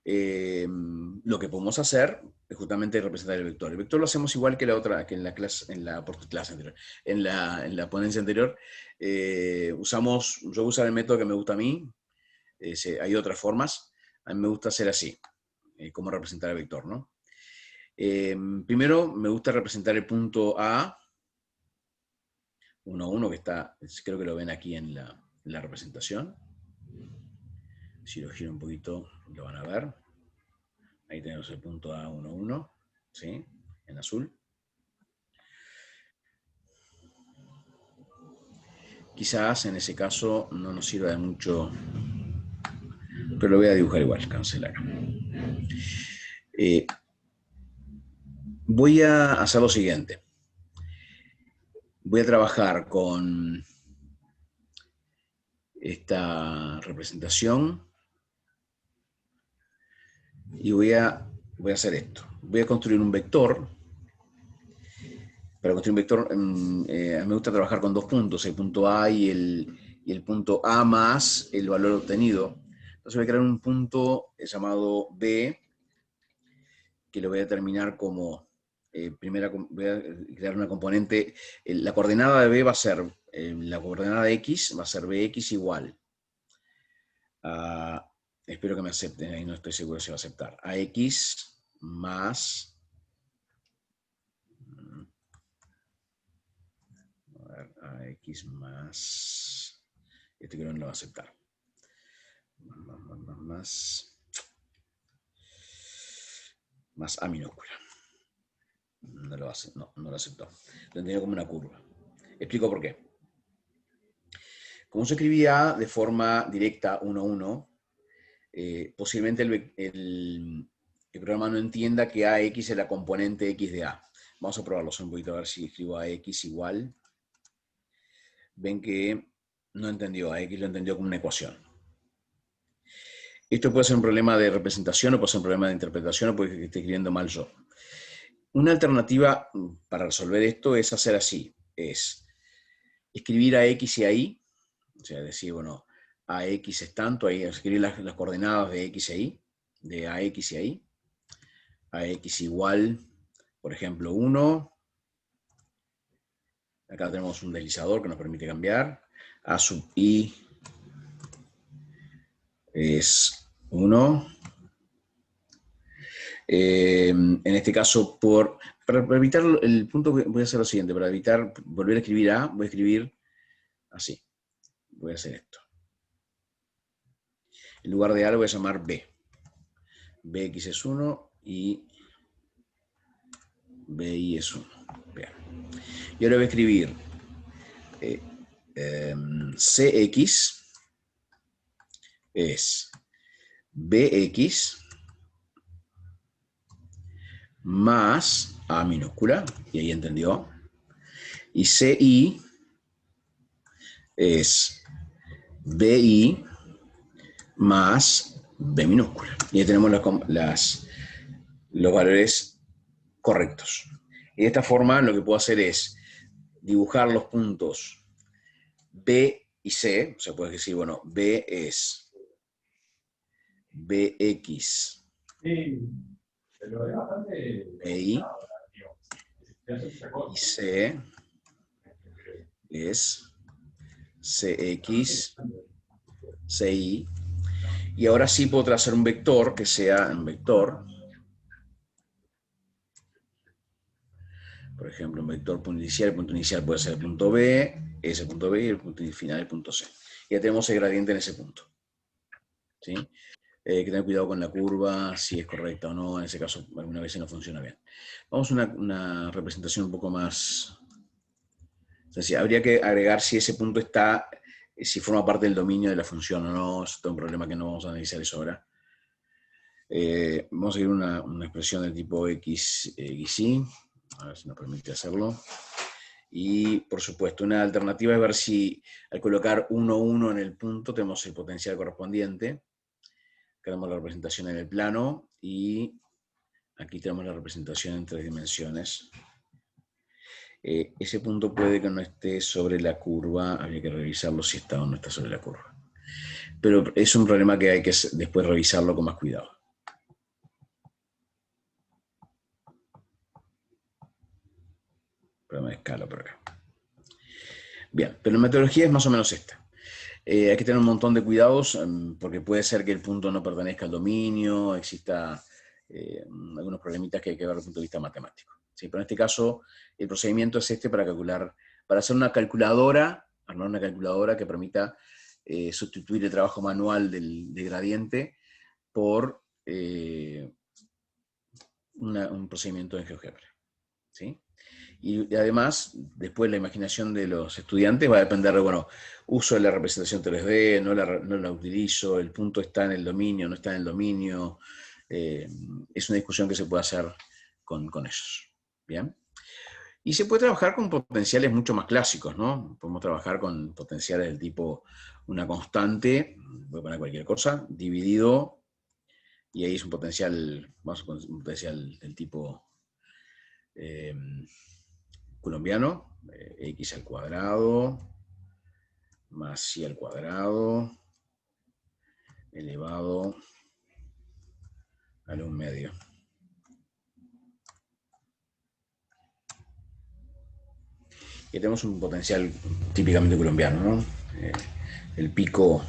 lo que podemos hacer es justamente representar el vector. El vector lo hacemos igual que la otra, que en la clase, anterior, en la ponencia anterior. Yo voy a usar el método que me gusta a mí. Hay otras formas. A mí me gusta hacer así, cómo representar el vector, ¿no? Primero me gusta representar el punto A, 1, 1, que está, creo que lo ven aquí en la representación. Si lo giro un poquito, lo van a ver. Ahí tenemos el punto A, 1, 1, ¿sí? En azul. Quizás en ese caso no nos sirva de mucho, pero lo voy a dibujar igual, cancelar. Voy a hacer lo siguiente. Voy a trabajar con esta representación y voy a hacer esto. Voy a construir un vector. Para construir un vector, a mí me gusta trabajar con dos puntos, el punto A y el punto A más el valor obtenido. Entonces voy a crear un punto llamado B, que lo voy a determinar como voy a crear una componente. La coordenada de B va a ser, la coordenada de X va a ser Bx igual. Espero que me acepten, ahí no estoy seguro si va a aceptar. AX más... AX más... Este creo que no lo va a aceptar. Más A minúscula. No lo hace, no lo aceptó. Lo entendió como una curva. Explico por qué. Como se escribía de forma directa 1, 1, posiblemente el programa no entienda que AX es la componente X de A. Vamos a probarlo un poquito a ver si escribo AX igual. Ven que no entendió, AX lo entendió como una ecuación. Esto puede ser un problema de representación o puede ser un problema de interpretación o puede que esté escribiendo mal yo. Una alternativa para resolver esto es hacer así, es escribir a X y a Y, o sea, decir, bueno, a X es tanto, ahí escribir las coordenadas de X e Y, de a X y a Y, a X igual, por ejemplo, 1, acá tenemos un deslizador que nos permite cambiar, a sub Y es 1. En este caso, para evitar el punto, voy a hacer lo siguiente. Para evitar volver a escribir A, voy a escribir así. Voy a hacer esto. En lugar de A lo voy a llamar B. Bx es 1 y Bi es 1. Bien. Y ahora voy a escribir Cx es Bx más A minúscula, y ahí entendió. Y Ci es Bi más B minúscula. Y ahí tenemos los valores correctos. Y de esta forma lo que puedo hacer es dibujar los puntos B y C. O sea, puedes decir, bueno, B es Bx BI y C es Cx Ci. Y ahora sí puedo trazar un vector que sea un vector. Por ejemplo, un vector punto inicial. El punto inicial puede ser el punto B, ese punto B y el punto final el punto C. Ya tenemos el gradiente en ese punto. ¿Sí? Hay que tener cuidado con la curva, si es correcta o no. En ese caso, alguna vez no funciona bien. Vamos a una representación un poco más sencilla. Habría que agregar si ese punto está, si forma parte del dominio de la función o no. Es todo un problema que no vamos a analizar eso ahora. Vamos a ir a una expresión del tipo x, y, a ver si nos permite hacerlo. Y, por supuesto, una alternativa es ver si al colocar 1, 1 en el punto tenemos el potencial correspondiente. Acá tenemos la representación en el plano y aquí tenemos la representación en 3 dimensiones. Ese punto puede que no esté sobre la curva, habría que revisarlo si está o no está sobre la curva. Pero es un problema que hay que después revisarlo con más cuidado. Problema de escala por acá. Bien, pero la metodología es más o menos esta. Hay que tener un montón de cuidados porque puede ser que el punto no pertenezca al dominio, exista algunos problemitas que hay que ver desde el punto de vista matemático. ¿Sí? Pero en este caso, el procedimiento es este para calcular, para hacer una calculadora, armar una calculadora que permita sustituir el trabajo manual del gradiente por un procedimiento en GeoGebra. ¿Sí? Y además, después la imaginación de los estudiantes va a depender de, bueno, uso la representación 3D, no la utilizo, el punto está en el dominio, no está en el dominio. Es una discusión que se puede hacer con ellos. ¿Bien? Y se puede trabajar con potenciales mucho más clásicos, ¿no? Podemos trabajar con potenciales del tipo una constante, voy a poner cualquier cosa, dividido, y ahí es un potencial, vamos a poner un potencial del tipo colombiano, x al cuadrado más y al cuadrado elevado al 1/2. Y tenemos un potencial típicamente colombiano, ¿no? El pico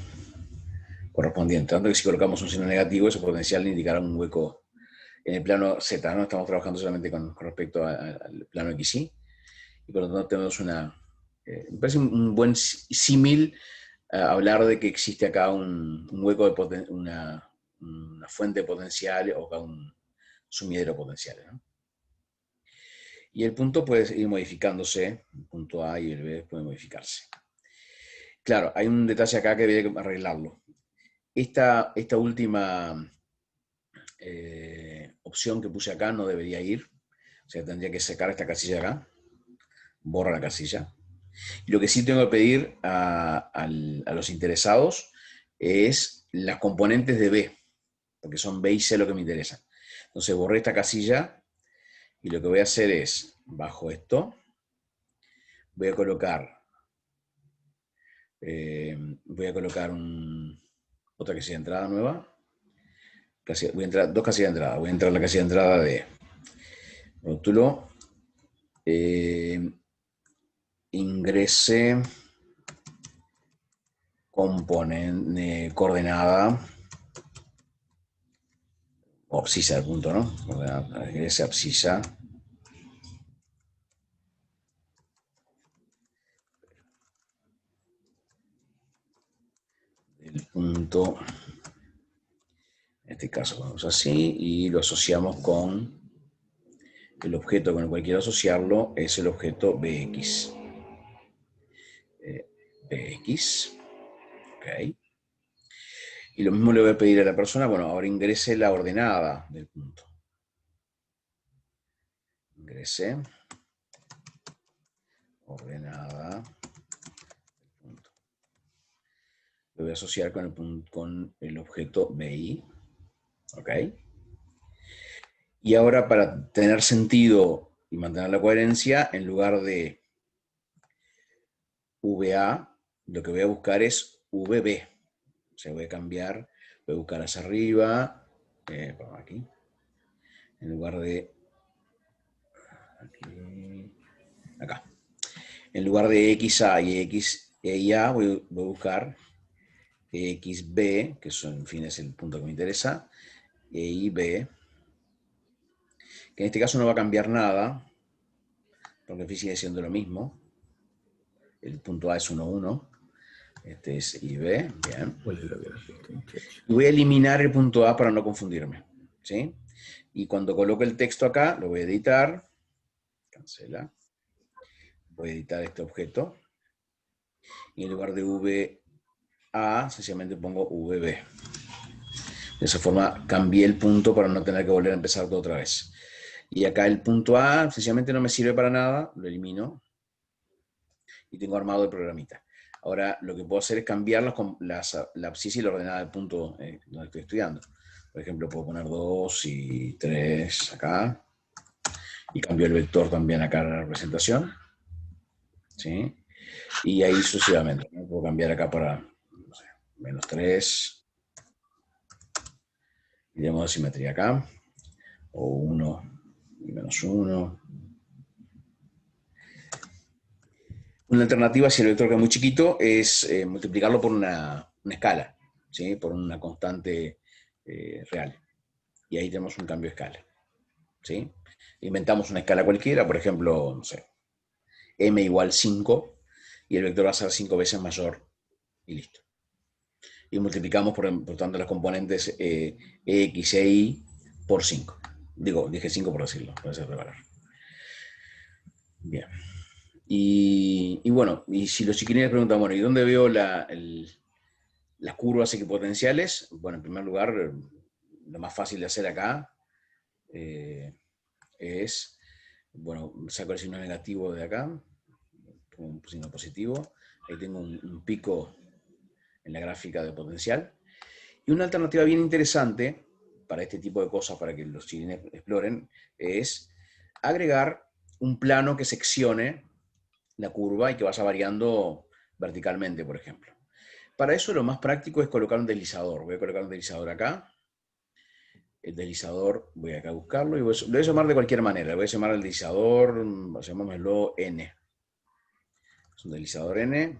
correspondiente. Tanto que si colocamos un signo negativo, ese potencial indicará un hueco en el plano Z, ¿no? Estamos trabajando solamente con respecto al plano XY. Y por lo tanto tenemos me parece un buen símil hablar de que existe acá un hueco de una fuente potencial o acá un sumidero potencial, ¿no? Y el punto puede ir modificándose, el punto A y el B pueden modificarse. Claro, hay un detalle acá que habría que arreglarlo. Esta última opción que puse acá no debería ir, o sea, tendría que sacar esta casilla acá, borra la casilla. Y lo que sí tengo que pedir a los interesados es las componentes de B, porque son B y C lo que me interesan. Entonces borré esta casilla y lo que voy a hacer es, bajo esto, voy a colocar otra casilla de entrada nueva. Voy a entrar dos casillas de entrada. Voy a entrar la casilla de entrada de rótulo. Ingrese componente coordenada o abscissa del punto, ¿no? Esa abscissa del punto, en este caso vamos así, y lo asociamos con el objeto con el cual quiero asociarlo, es el objeto Bx. Bx, ok. Y lo mismo le voy a pedir a la persona, bueno, ahora ingrese la ordenada del punto. Ingrese ordenada del punto. Lo voy a asociar con el objeto BI, ok. Y ahora, para tener sentido y mantener la coherencia, en lugar de VA, lo que voy a buscar es VB. O sea, voy a cambiar, voy a buscar hacia arriba, aquí, en lugar de aquí, acá. En lugar de XA y XA, voy a buscar XB, que son, en fin, es el punto que me interesa, EIB, que en este caso no va a cambiar nada, porque en fin sigue siendo lo mismo. El punto A es 1, 1. Este es IB, bien. Y voy a eliminar el punto A para no confundirme, ¿sí? Y cuando coloque el texto acá, lo voy a editar. Cancela. Voy a editar este objeto. Y en lugar de VA, sencillamente pongo VB. De esa forma cambié el punto para no tener que volver a empezar todo otra vez. Y acá el punto A, sencillamente no me sirve para nada, lo elimino. Y tengo armado el programita. Ahora lo que puedo hacer es cambiar la abscissa y la ordenada del punto donde estoy estudiando. Por ejemplo, puedo poner 2 y 3 acá. Y cambio el vector también acá en la representación. ¿Sí? Y ahí sucesivamente, ¿no? Puedo cambiar acá para, no sé, -3. Y de modo simetría acá. O 1 y -1. Una alternativa, si el vector queda muy chiquito, es multiplicarlo por una escala, ¿sí? Por una constante real. Y ahí tenemos un cambio de escala, ¿sí? Inventamos una escala cualquiera, por ejemplo, no sé, m igual 5, y el vector va a ser 5 veces mayor, y listo. Y multiplicamos, por tanto, las componentes x e y por 5. Dije 5 por decirlo, puede ser reparar. Bien. Y bueno, y si los chiquilines preguntan, bueno, ¿y dónde veo las curvas equipotenciales? Bueno, en primer lugar, lo más fácil de hacer acá es, bueno, saco el signo negativo de acá, un signo positivo, ahí tengo un pico en la gráfica de potencial. Y una alternativa bien interesante para este tipo de cosas, para que los chiquilines exploren, es agregar un plano que seccione la curva y que vaya variando verticalmente, por ejemplo. Para eso lo más práctico es colocar un deslizador. Voy a colocar un deslizador acá. El deslizador, voy acá a buscarlo y lo voy a llamar de cualquier manera. Voy a llamar al deslizador, llamémoslo N. Es un deslizador N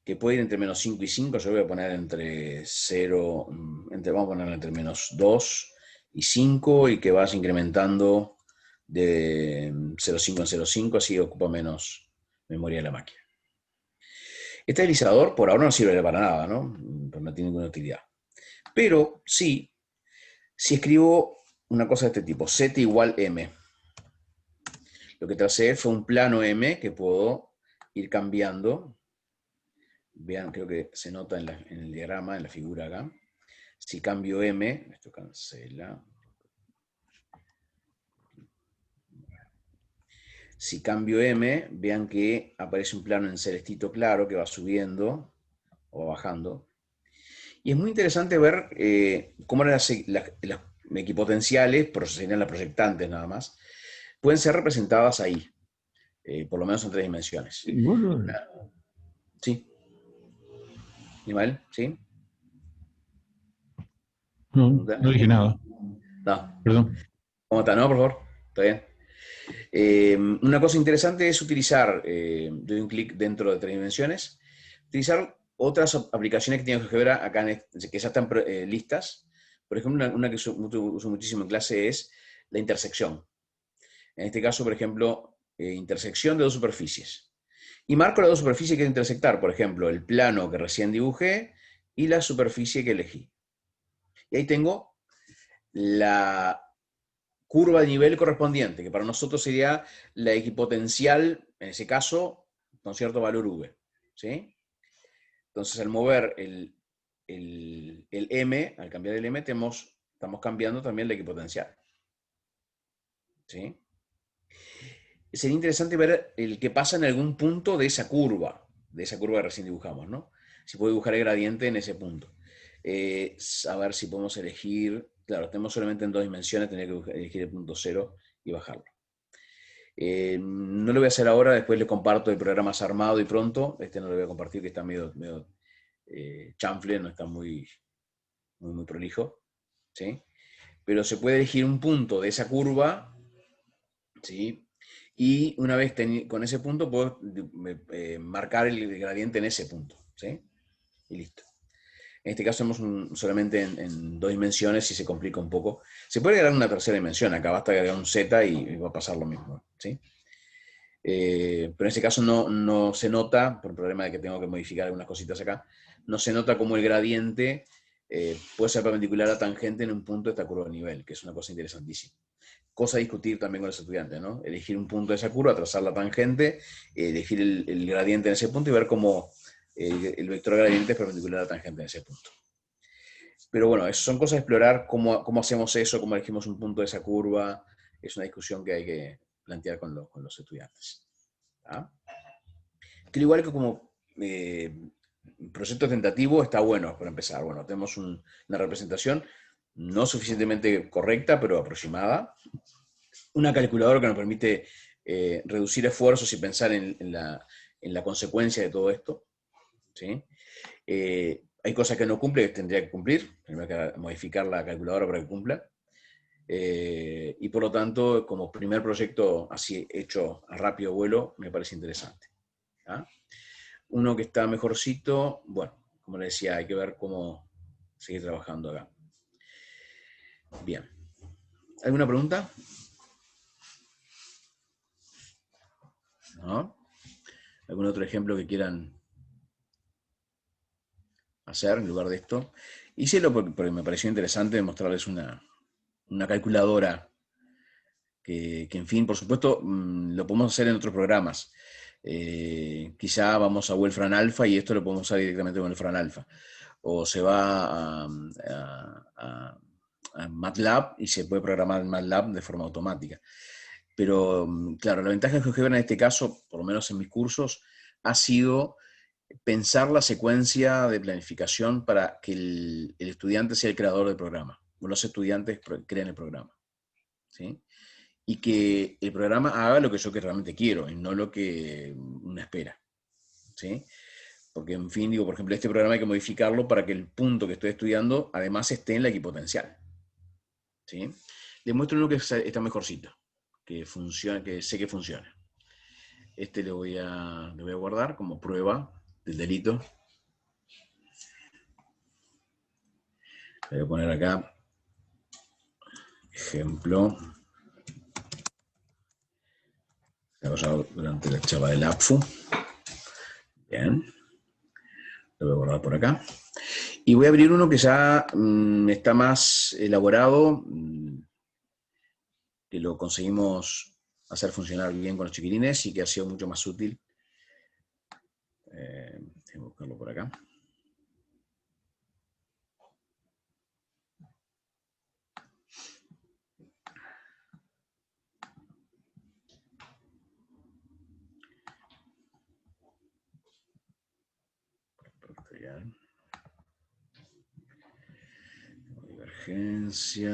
que puede ir entre -5 y 5. Yo voy a poner entre 0, vamos a poner entre -2 y 5 y que vaya incrementando de 0,5 en 0,5, así ocupa menos memoria de la máquina. Este deslizador por ahora no sirve para nada, ¿no? No tiene ninguna utilidad. Pero sí, si escribo una cosa de este tipo, z igual m, lo que tracé fue un plano m que puedo ir cambiando. Vean, creo que se nota en el diagrama, en la figura acá. Si cambio m, esto cancela. Si cambio m, vean que aparece un plano en celestito claro que va subiendo o bajando. Y es muy interesante ver cómo las equipotenciales, pero serían las proyectantes nada más, pueden ser representadas ahí, por lo menos en 3 dimensiones. Sí. ¿Ismael? ¿Sí? No dije nada. No. Perdón. ¿Cómo está? No, por favor. ¿Está bien? Una cosa interesante es utilizar, doy un clic dentro de 3 dimensiones, utilizar otras aplicaciones que tienen GeoGebra acá, que ya están listas. Por ejemplo, una que uso muchísimo en clase es la intersección. En este caso, por ejemplo, intersección de dos superficies. Y marco las dos superficies que quiero intersectar, por ejemplo, el plano que recién dibujé y la superficie que elegí. Y ahí tengo la curva de nivel correspondiente, que para nosotros sería la equipotencial, en ese caso, con cierto valor V. ¿Sí? Entonces, al mover el M, al cambiar el M, estamos cambiando también la equipotencial. ¿Sí? Sería interesante ver el que pasa en algún punto de esa curva que recién dibujamos, ¿no? Si puedo dibujar el gradiente en ese punto. A ver si podemos elegir, claro, tenemos solamente en dos dimensiones, tendría que elegir el punto 0 y bajarlo. No lo voy a hacer ahora, después les comparto el programa armado y pronto. Este no lo voy a compartir, que está medio chanfle, no está muy prolijo. ¿Sí? Pero se puede elegir un punto de esa curva, ¿sí? Y una vez con ese punto puedo marcar el gradiente en ese punto. ¿Sí? Y listo. En este caso hacemos solamente en dos dimensiones y se complica un poco. Se puede agregar una tercera dimensión, acá basta agregar un Z y va a pasar lo mismo. ¿Sí? Pero en este caso no se nota, por el problema de que tengo que modificar algunas cositas acá, no se nota como el gradiente puede ser perpendicular a tangente en un punto de esta curva de nivel, que es una cosa interesantísima. Cosa a discutir también con los estudiantes, ¿no? Elegir un punto de esa curva, trazar la tangente, elegir el gradiente en ese punto y ver cómo el vector gradiente es perpendicular a la tangente en ese punto. Pero bueno, eso son cosas a explorar, cómo hacemos eso, cómo elegimos un punto de esa curva, es una discusión que hay que plantear con los estudiantes. ¿Ah? Creo igual que como proyecto tentativo está bueno para empezar. Bueno, tenemos una representación no suficientemente correcta, pero aproximada. Una calculadora que nos permite reducir esfuerzos y pensar en la consecuencia de todo esto. ¿Sí? Hay cosas que no cumple que tendría que cumplir. Tendría que modificar la calculadora para que cumpla. Y por lo tanto, como primer proyecto así hecho a rápido vuelo, me parece interesante. ¿Ah? Uno que está mejorcito, bueno, como les decía, hay que ver cómo seguir trabajando acá. Bien. ¿Alguna pregunta? ¿No? ¿Algún otro ejemplo que quieran hacer en lugar de esto? Hícelo porque me pareció interesante mostrarles una calculadora que, en fin, por supuesto, lo podemos hacer en otros programas. Quizá vamos a Wolfram Alpha y esto lo podemos usar directamente con Wolfram Alpha. O se va a MATLAB y se puede programar en MATLAB de forma automática. Pero, claro, la ventaja de GeoGebra en este caso, por lo menos en mis cursos, ha sido pensar la secuencia de planificación para que el estudiante sea el creador del programa, o los estudiantes creen el programa. ¿Sí? Y que el programa haga lo que yo realmente quiero y no lo que uno espera. ¿Sí? Porque, en fin, digo, por ejemplo, este programa hay que modificarlo para que el punto que estoy estudiando además esté en la equipotencial. ¿Sí? Les muestro uno que está mejorcito, que funciona, que sé que funciona. Este lo voy a guardar como prueba del delito. Le voy a poner acá ejemplo desarrollado durante la charla del APFU. Bien. Lo voy a guardar por acá. Y voy a abrir uno que ya está más elaborado, que lo conseguimos hacer funcionar bien con los chiquilines y que ha sido mucho más útil. Tengo que buscarlo por acá. Divergencia.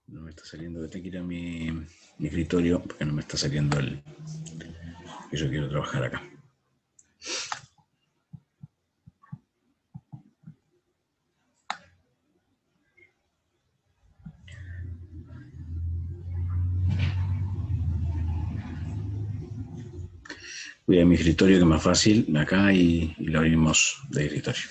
No me está saliendo, tengo que ir a mi escritorio porque no me está saliendo el que yo quiero trabajar acá. Voy a mi escritorio, que es más fácil, acá, y lo abrimos de escritorio.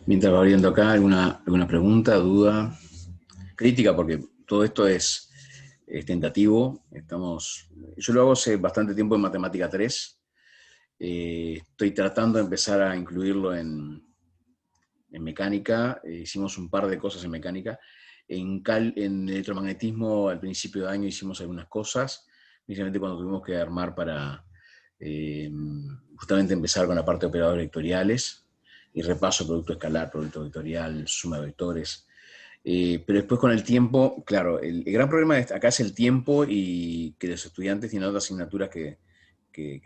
Mientras va abriendo acá, ¿alguna pregunta, duda, crítica? Porque todo esto es tentativo. Yo lo hago hace bastante tiempo en Matemática 3. Estoy tratando de empezar a incluirlo en mecánica. Hicimos un par de cosas en mecánica. En electromagnetismo, al principio de año hicimos algunas cosas, principalmente cuando tuvimos que armar para justamente empezar con la parte de operadores vectoriales y repaso producto escalar, producto vectorial, suma de vectores. Pero después con el tiempo, claro, el gran problema acá es el tiempo y que los estudiantes tienen otras asignaturas que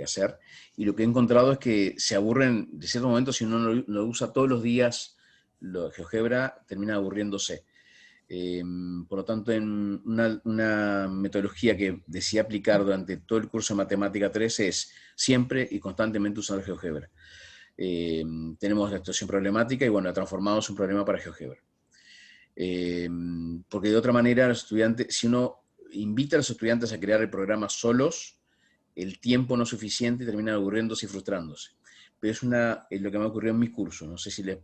hacer. Y lo que he encontrado es que se aburren, de cierto momento, si uno lo usa todos los días, GeoGebra termina aburriéndose. Por lo tanto, en una metodología que decía aplicar durante todo el curso de Matemática 3 es siempre y constantemente usar el GeoGebra. Tenemos la situación problemática y bueno, la transformamos en un problema para GeoGebra. Porque de otra manera, los estudiantes, si uno invita a los estudiantes a crear el programa solos, el tiempo no es suficiente y terminan aburriéndose y frustrándose. Pero es lo que me ha ocurrido en mis cursos. No sé si les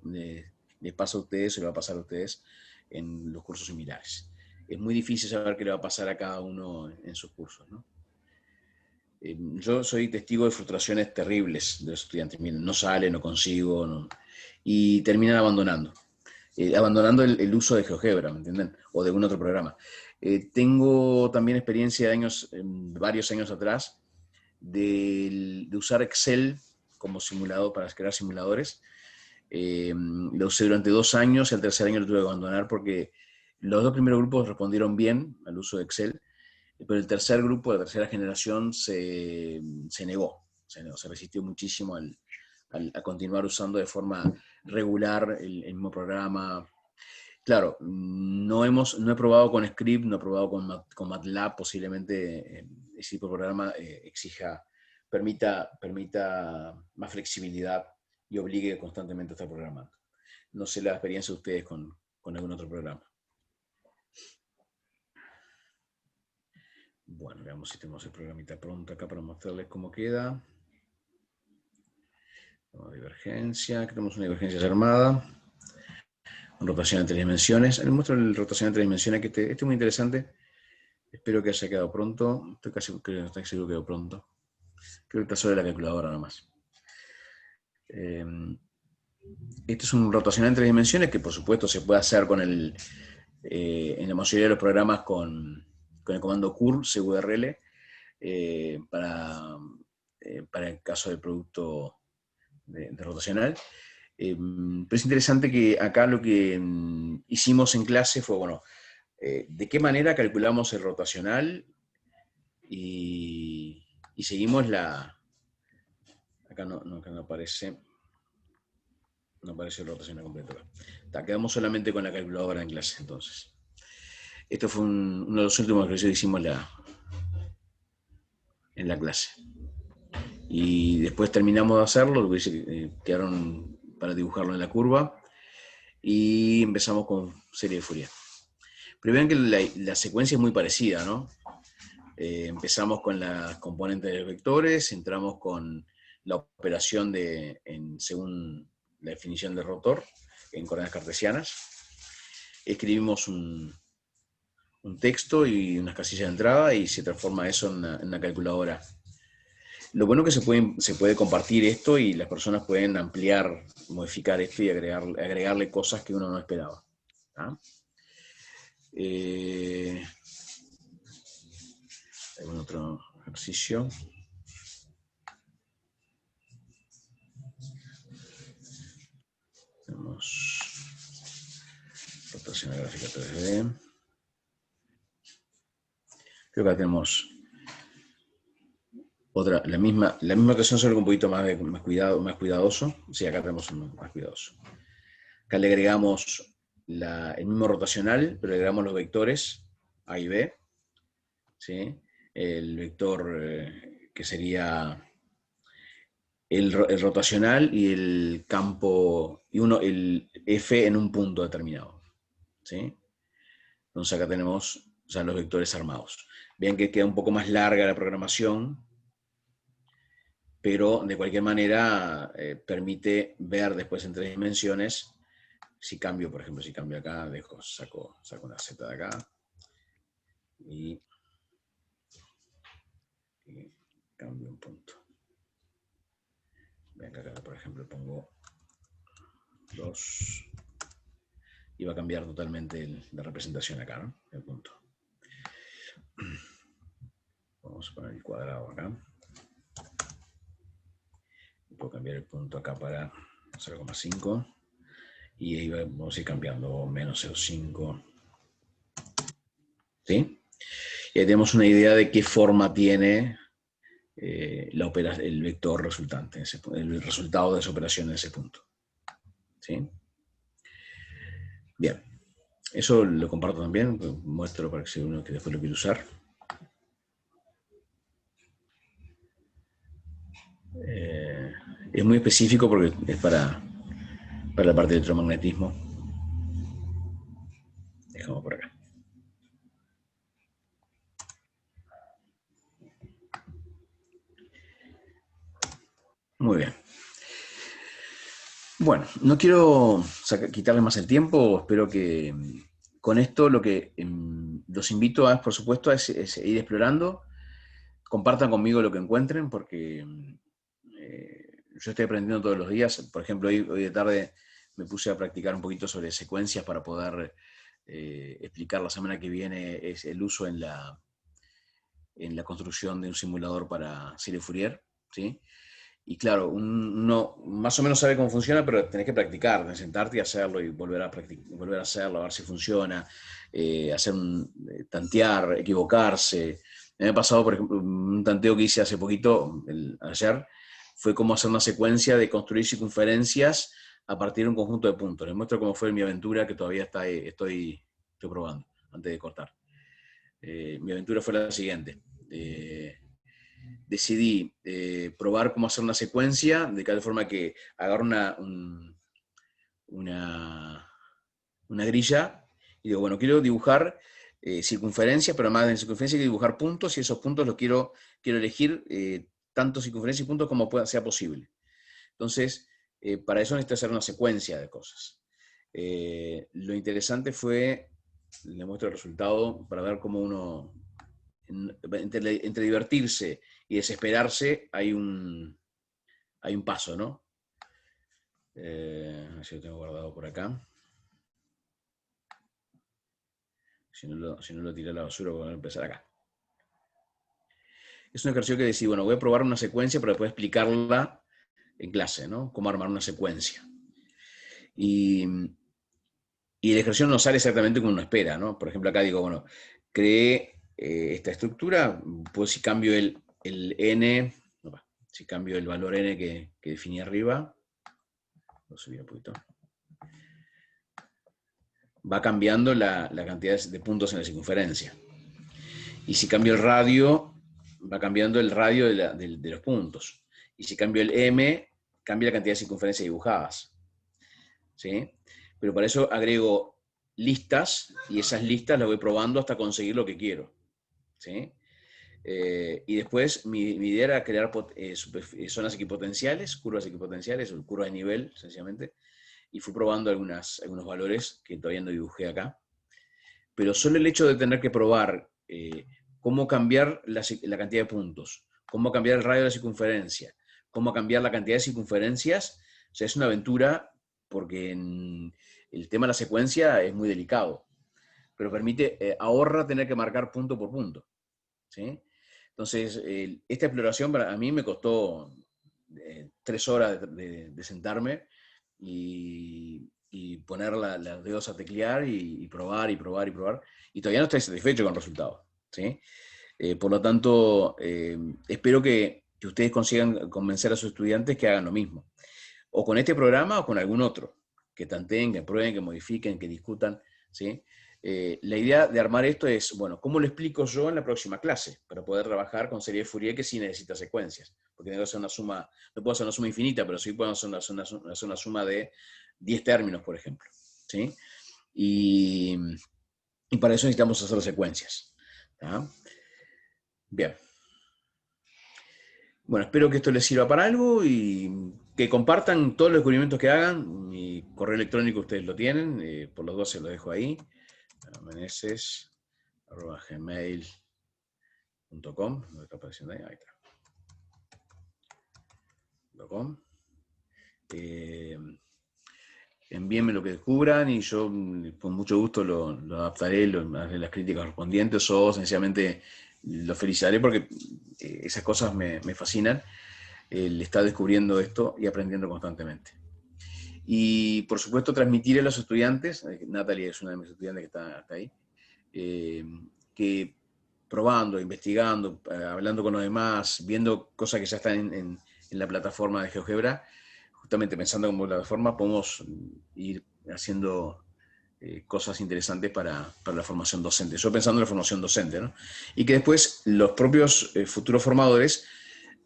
pasa a ustedes o les va a pasar a ustedes en los cursos similares. Es muy difícil saber qué le va a pasar a cada uno en sus cursos, ¿no? Yo soy testigo de frustraciones terribles de los estudiantes. Miren, no sale, no consigo, no, y terminan abandonando el uso de GeoGebra, ¿me entienden? O de algún otro programa. Tengo también experiencia de varios años atrás, de usar Excel como simulador para crear simuladores. Lo usé durante 2 años y al tercer año lo tuve que abandonar porque los 2 primeros grupos respondieron bien al uso de Excel, pero el tercer grupo, la tercera generación, se negó, se resistió muchísimo a continuar usando de forma regular el mismo programa. Claro, no he probado con Script, no he probado con MATLAB. Posiblemente ese tipo de programa permita más flexibilidad y obligue constantemente a estar programando. No sé la experiencia de ustedes con algún otro programa. Bueno, veamos si tenemos el programita pronto acá para mostrarles cómo queda. Divergencia, aquí tenemos una divergencia armada. Rotación en 3 dimensiones. Les muestro el rotación en 3 dimensiones, que este es muy interesante. Espero que haya quedado pronto. Estoy seguro que quedó pronto. Creo que está sobre la calculadora nomás. Este es un rotación en 3 dimensiones que por supuesto se puede hacer en la mayoría de los programas con el comando curl, CURL, para el caso del producto de rotacional. Pero es interesante que acá lo que hicimos en clase fue, bueno, de qué manera calculamos el rotacional y seguimos acá no aparece, el rotacional completo. Quedamos solamente con la calculadora en clase, entonces. Esto fue uno de los últimos ejercicios que hicimos en la clase. Y después terminamos de hacerlo, quedaron para dibujarlo en la curva, y empezamos con serie de Fourier. Pero vean que la secuencia es muy parecida, ¿no? Empezamos con las componentes de los vectores, entramos con la operación según la definición del rotor en coordenadas cartesianas. Escribimos un texto y unas casillas de entrada y se transforma eso en una calculadora. Lo bueno es que se puede compartir esto y las personas pueden ampliar, modificar esto y agregarle cosas que uno no esperaba. ¿Ah? ¿Algún otro ejercicio? tenemos rotación gráfica 3D. Creo que acá tenemos otra, la misma rotación, solo un poquito más cuidadoso. Sí, acá tenemos uno más cuidadoso. Acá le agregamos el mismo rotacional, pero le agregamos los vectores A y B. ¿Sí? El vector que sería el rotacional y el campo, el F en un punto determinado. ¿Sí? Entonces acá tenemos ya los vectores armados. Vean que queda un poco más larga la programación, pero de cualquier manera permite ver después en 3 dimensiones. Si cambio, por ejemplo, si cambio acá, saco una Z de acá y cambio un punto. Vean que acá, por ejemplo, pongo 2 y va a cambiar totalmente la representación acá, ¿no? El punto. Vamos a poner el cuadrado acá. Puedo cambiar el punto acá para 0,5 y ahí vamos a ir cambiando menos 0,5. ¿Sí? Y ahí tenemos una idea de qué forma tiene el vector resultante, el resultado de esa operación en ese punto. ¿Sí? Bien. Eso lo comparto también, muestro para que sea uno que después lo quiere usar. Es muy específico porque es para la parte de electromagnetismo. Dejamos por acá. Muy bien. Bueno, no quiero quitarles más el tiempo, espero que con esto lo que los invito a, por supuesto, es ir explorando. Compartan conmigo lo que encuentren, porque yo estoy aprendiendo todos los días. Por ejemplo, hoy de tarde me puse a practicar un poquito sobre secuencias para poder explicar la semana que viene el uso en la construcción de un simulador para serie Fourier, ¿sí? Y claro, uno más o menos sabe cómo funciona, pero tenés que practicar, sentarte y hacerlo y volver a hacerlo, a ver si funciona, tantear, equivocarse. Me ha pasado, por ejemplo, un tanteo que hice hace poquito, ayer, fue cómo hacer una secuencia de construir circunferencias a partir de un conjunto de puntos. Les muestro cómo fue mi aventura, que todavía estoy probando, antes de cortar. Mi aventura fue la siguiente. Decidí probar cómo hacer una secuencia, de tal forma que agarro una grilla y digo, bueno, quiero dibujar circunferencias, pero además de circunferencia quiero dibujar puntos, y esos puntos los quiero elegir tanto circunferencia y puntos como sea posible. Entonces, para eso necesito hacer una secuencia de cosas. Lo interesante fue, le muestro el resultado para ver cómo uno, entre divertirse y desesperarse, hay un paso, ¿no? A ver si lo tengo guardado por acá. Si no lo tiré a la basura, voy a empezar acá. Es un ejercicio que decía, bueno, voy a probar una secuencia para después explicarla en clase, ¿no? Cómo armar una secuencia. Y el ejercicio no sale exactamente como uno espera, ¿no? Por ejemplo, acá digo, bueno, creé esta estructura, pues si cambio el n, si cambio el valor n que definí arriba, lo subí un poquito, va cambiando la cantidad de puntos en la circunferencia. Y si cambio el radio, va cambiando el radio de los puntos. Y si cambio el m, cambia la cantidad de circunferencias dibujadas. ¿Sí? Pero para eso agrego listas, y esas listas las voy probando hasta conseguir lo que quiero. ¿Sí? Y después mi idea era crear zonas equipotenciales, curvas equipotenciales, o curvas de nivel, sencillamente, y fui probando algunos valores que todavía no dibujé acá. Pero solo el hecho de tener que probar cómo cambiar la cantidad de puntos, cómo cambiar el radio de la circunferencia, cómo cambiar la cantidad de circunferencias, o sea, es una aventura, porque el tema de la secuencia es muy delicado, pero permite, ahorra tener que marcar punto por punto. ¿Sí? Entonces, esta exploración a mí me costó 3 horas de sentarme y poner los dedos a teclear y probar y probar y probar. Y todavía no estoy satisfecho con el resultado, ¿sí? Por lo tanto, espero que ustedes consigan convencer a sus estudiantes que hagan lo mismo. O con este programa o con algún otro. Que tanteen, que prueben, que modifiquen, que discutan, ¿sí? La idea de armar esto es, bueno, ¿cómo lo explico yo en la próxima clase? Para poder trabajar con serie de Fourier que sí necesita secuencias. Porque tengo que hacer una suma, no puedo hacer una suma infinita, pero sí puedo hacer una suma de 10 términos, por ejemplo, ¿sí? Y para eso necesitamos hacer secuencias, ¿tá? Bien. Bueno, espero que esto les sirva para algo y que compartan todos los descubrimientos que hagan. Mi correo electrónico ustedes lo tienen, por los dos se lo dejo ahí. meneses@gmail.com. ¿Dónde está apareciendo ahí? Ahí está. .com. Envíenme lo que descubran y yo con mucho gusto lo adaptaré, haré las críticas correspondientes o sencillamente lo felicitaré porque esas cosas me fascinan. El estar descubriendo esto y aprendiendo constantemente. Y por supuesto transmitir a los estudiantes, Natalie es una de mis estudiantes que está ahí, que probando, investigando, hablando con los demás, viendo cosas que ya están en la plataforma de GeoGebra, justamente pensando como plataforma podemos ir haciendo cosas interesantes para la formación docente. Yo pensando en la formación docente, ¿no? Y que después los propios futuros formadores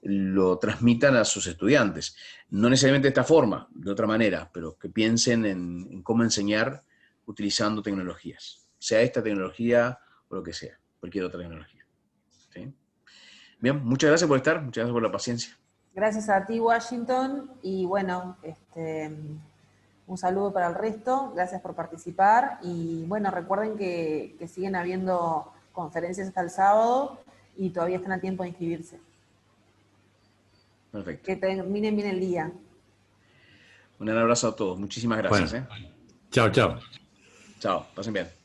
lo transmitan a sus estudiantes. No necesariamente de esta forma, de otra manera, pero que piensen en cómo enseñar utilizando tecnologías. Sea esta tecnología o lo que sea, cualquier otra tecnología. ¿Sí? Bien, muchas gracias por estar, muchas gracias por la paciencia. Gracias a ti, Washington, y bueno, un saludo para el resto, gracias por participar, y bueno, recuerden que siguen habiendo conferencias hasta el sábado, y todavía están a tiempo de inscribirse. Perfecto. Que terminen bien el día. Un abrazo a todos, muchísimas gracias. Bueno, chao, chao. Chao, pasen bien.